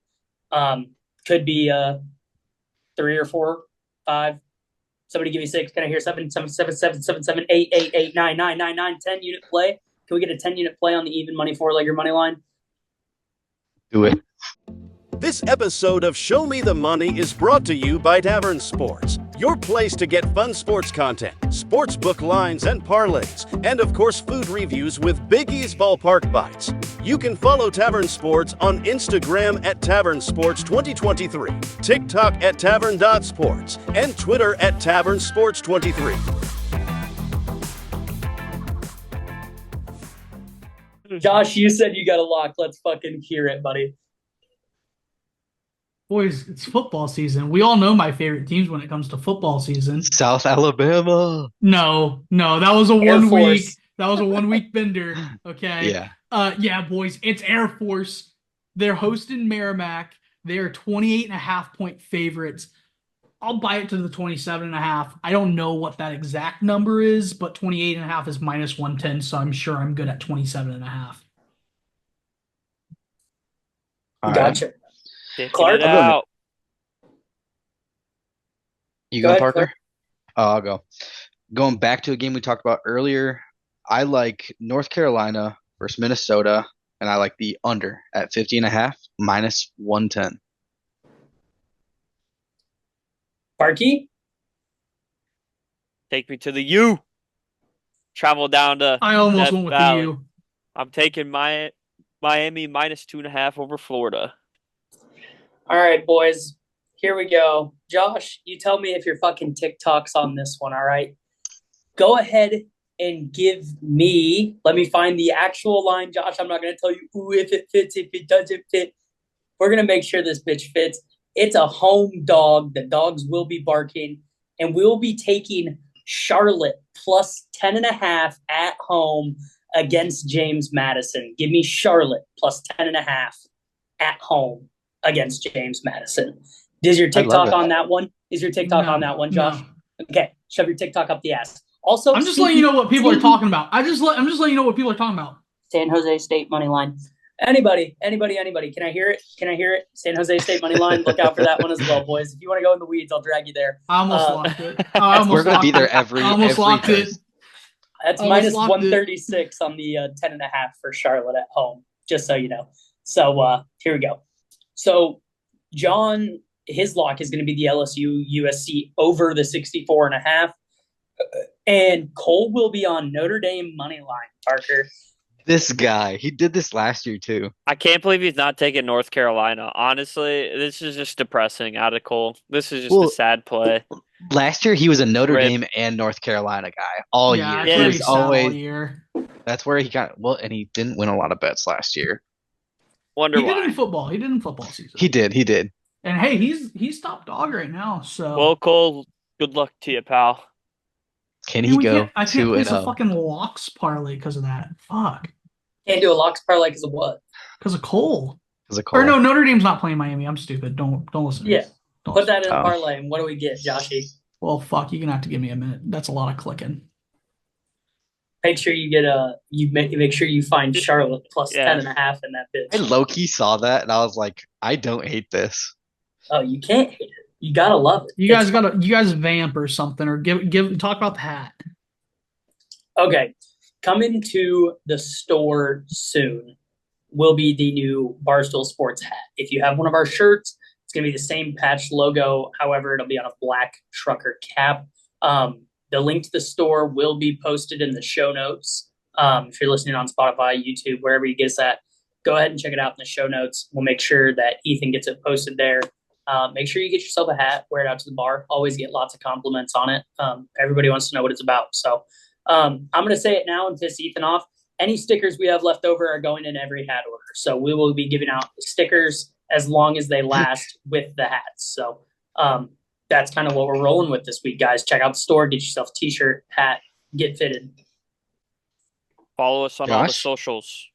Could be 3 or 4, 5. Somebody give me 6. Can I hear 7, 7, 7, 7, 7, 7, 8, 8, 8, 9, 9, 9, 9, 10 unit play? Can we get a 10-unit play on the even money 4-legger money line? Do it. This episode of Show Me the Money is brought to you by Tavern Sports, your place to get fun sports content, sportsbook lines and parlays, and of course food reviews with Big E's Ballpark Bites. You can follow Tavern Sports on Instagram at Tavern Sports 2023, TikTok at Tavern.Sports, and Twitter at Tavern Sports 23. Josh, you said you got a lock. Let's fucking hear it, buddy. Boys, it's football season. We all know my favorite teams when it comes to football season. South Alabama. No, that was a Air 1 week. Force. That was a 1 week bender. Okay. Yeah. Yeah, boys, it's Air Force. They're hosting Merrimack. They are 28.5-point favorites. I'll buy it to the 27.5. I don't know what that exact number is, but 28.5 is minus 110, so I'm sure I'm good at 27.5. All right. Gotcha. Taking Clark? it out. You Go go, ahead, Parker? Clark. Oh, I'll go. Going back to a game we talked about earlier, I like North Carolina versus Minnesota, and I like the under at 50.5, minus 110. Parky? Take me to the U. Travel down to I almost Death went with Valley. you. I'm taking Miami minus 2.5 over Florida. All right, boys. Here we go. Josh, you tell me if your fucking TikTok's on this one, all right? Go ahead and give me, let me find the actual line, Josh. I'm not going to tell you, ooh, if it fits, if it doesn't fit. We're going to make sure this bitch fits. It's a home dog. The dogs will be barking, and we'll be taking Charlotte plus 10.5 at home against James Madison. Give me Charlotte plus 10.5 at home against James Madison. Is your I love TikTok it. on that one? Is your TikTok No, on that one, Josh? no. Okay, shove your TikTok up the ass. Also, I'm just letting you know what people are talking about. I'm just letting you know what people are talking about. San Jose State money line. Anybody. Can I hear it? San Jose State money line. Look out for that one as well, boys. If you want to go in the weeds, I'll drag you there. I almost locked it. We're gonna be there every locked it. Thursday. That's Almost minus locked it. 136 on the 10.5 for Charlotte at home, just so you know. So here we go. So John, his lock is going to be the LSU USC over the 64.5. And Cole will be on Notre Dame money line, Parker. This guy, he did this last year too. I can't believe he's not taking North Carolina. Honestly, this is just depressing out of Cole. This is just a sad play. Last year he was a Notre Rip. Dame and North Carolina guy all year. Yeah, Yeah. He he was always all year. that's where he got and he didn't win a lot of bets last year. Wonder He did why. in football. He did in football season. He did. And hey, he's top dog right now. So Well, Cole, good luck to you, pal. Can Dude, he go I can't 2-0? place a fucking locks parlay because of that. Fuck. Can't do a locks parlay because of what? Because of Cole. Because of Or no, Cole. Notre Dame's not playing Miami. I'm stupid. Don't listen. To Yeah. this. Don't Put listen. that in a Oh. parlay, and what do we get, Joshy? Well, fuck. You're gonna have to give me a minute. That's a lot of clicking. Make sure you get make sure you find Charlotte plus Yeah. 10.5 in that bitch. I low-key saw that and I was like, I don't hate this. Oh, you can't hate it. You gotta love it. You guys vamp or something or talk about the hat. Okay. Coming to the store soon will be the new Barstool Sports hat. If you have one of our shirts, it's going to be the same patch logo. However, it'll be on a black trucker cap. The link to the store will be posted in the show notes. If you're listening on Spotify, YouTube, wherever you get us at, go ahead and check it out in the show notes. We'll make sure that Ethan gets it posted there. Make sure you get yourself a hat, wear it out to the bar. Always get lots of compliments on it. Everybody wants to know what it's about. So I'm going to say it now and piss Ethan off. Any stickers we have left over are going in every hat order. So we will be giving out stickers as long as they last with the hats. So that's kind of what we're rolling with this week, guys. Check out the store, get yourself a t-shirt, hat, get fitted. Follow us on all the Josh? socials.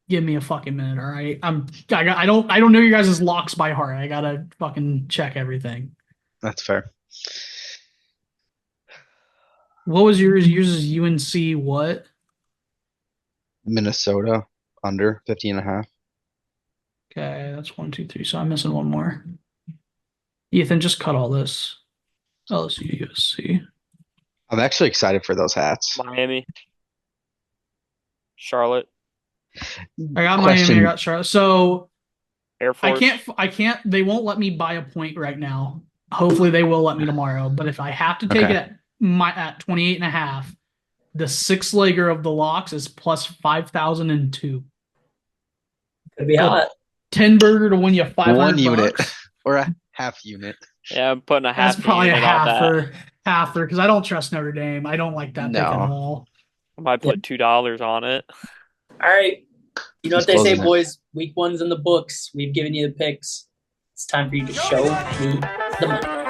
Give me a fucking minute, all right? I don't know you guys' locks by heart. I gotta fucking check everything. That's fair. What was yours? Yours is UNC what? Minnesota under 50.5. Okay, that's 1, 2, 3. So I'm missing one more. Ethan, just cut all this. LSU, USC. I'm actually excited for those hats. Miami. Charlotte. I got Question. Miami. I got Charlotte. So Air Force. I can't. They won't let me buy a point right now. Hopefully, they will let me tomorrow. But if I have to take Okay. it at 28.5, the 6-legger of the locks is plus 5,002. Could be hot. 10 burger to win you 500 1 unit bucks. or a half unit. Yeah, I'm putting a half That's probably a unit on that. half for because I don't trust Notre Dame. I don't like that pick at No. all. I might put $2 on it. All right. You know He's what they say, closing it. boys? Week 1's in the books. We've given you the picks. It's time for you to show me the money.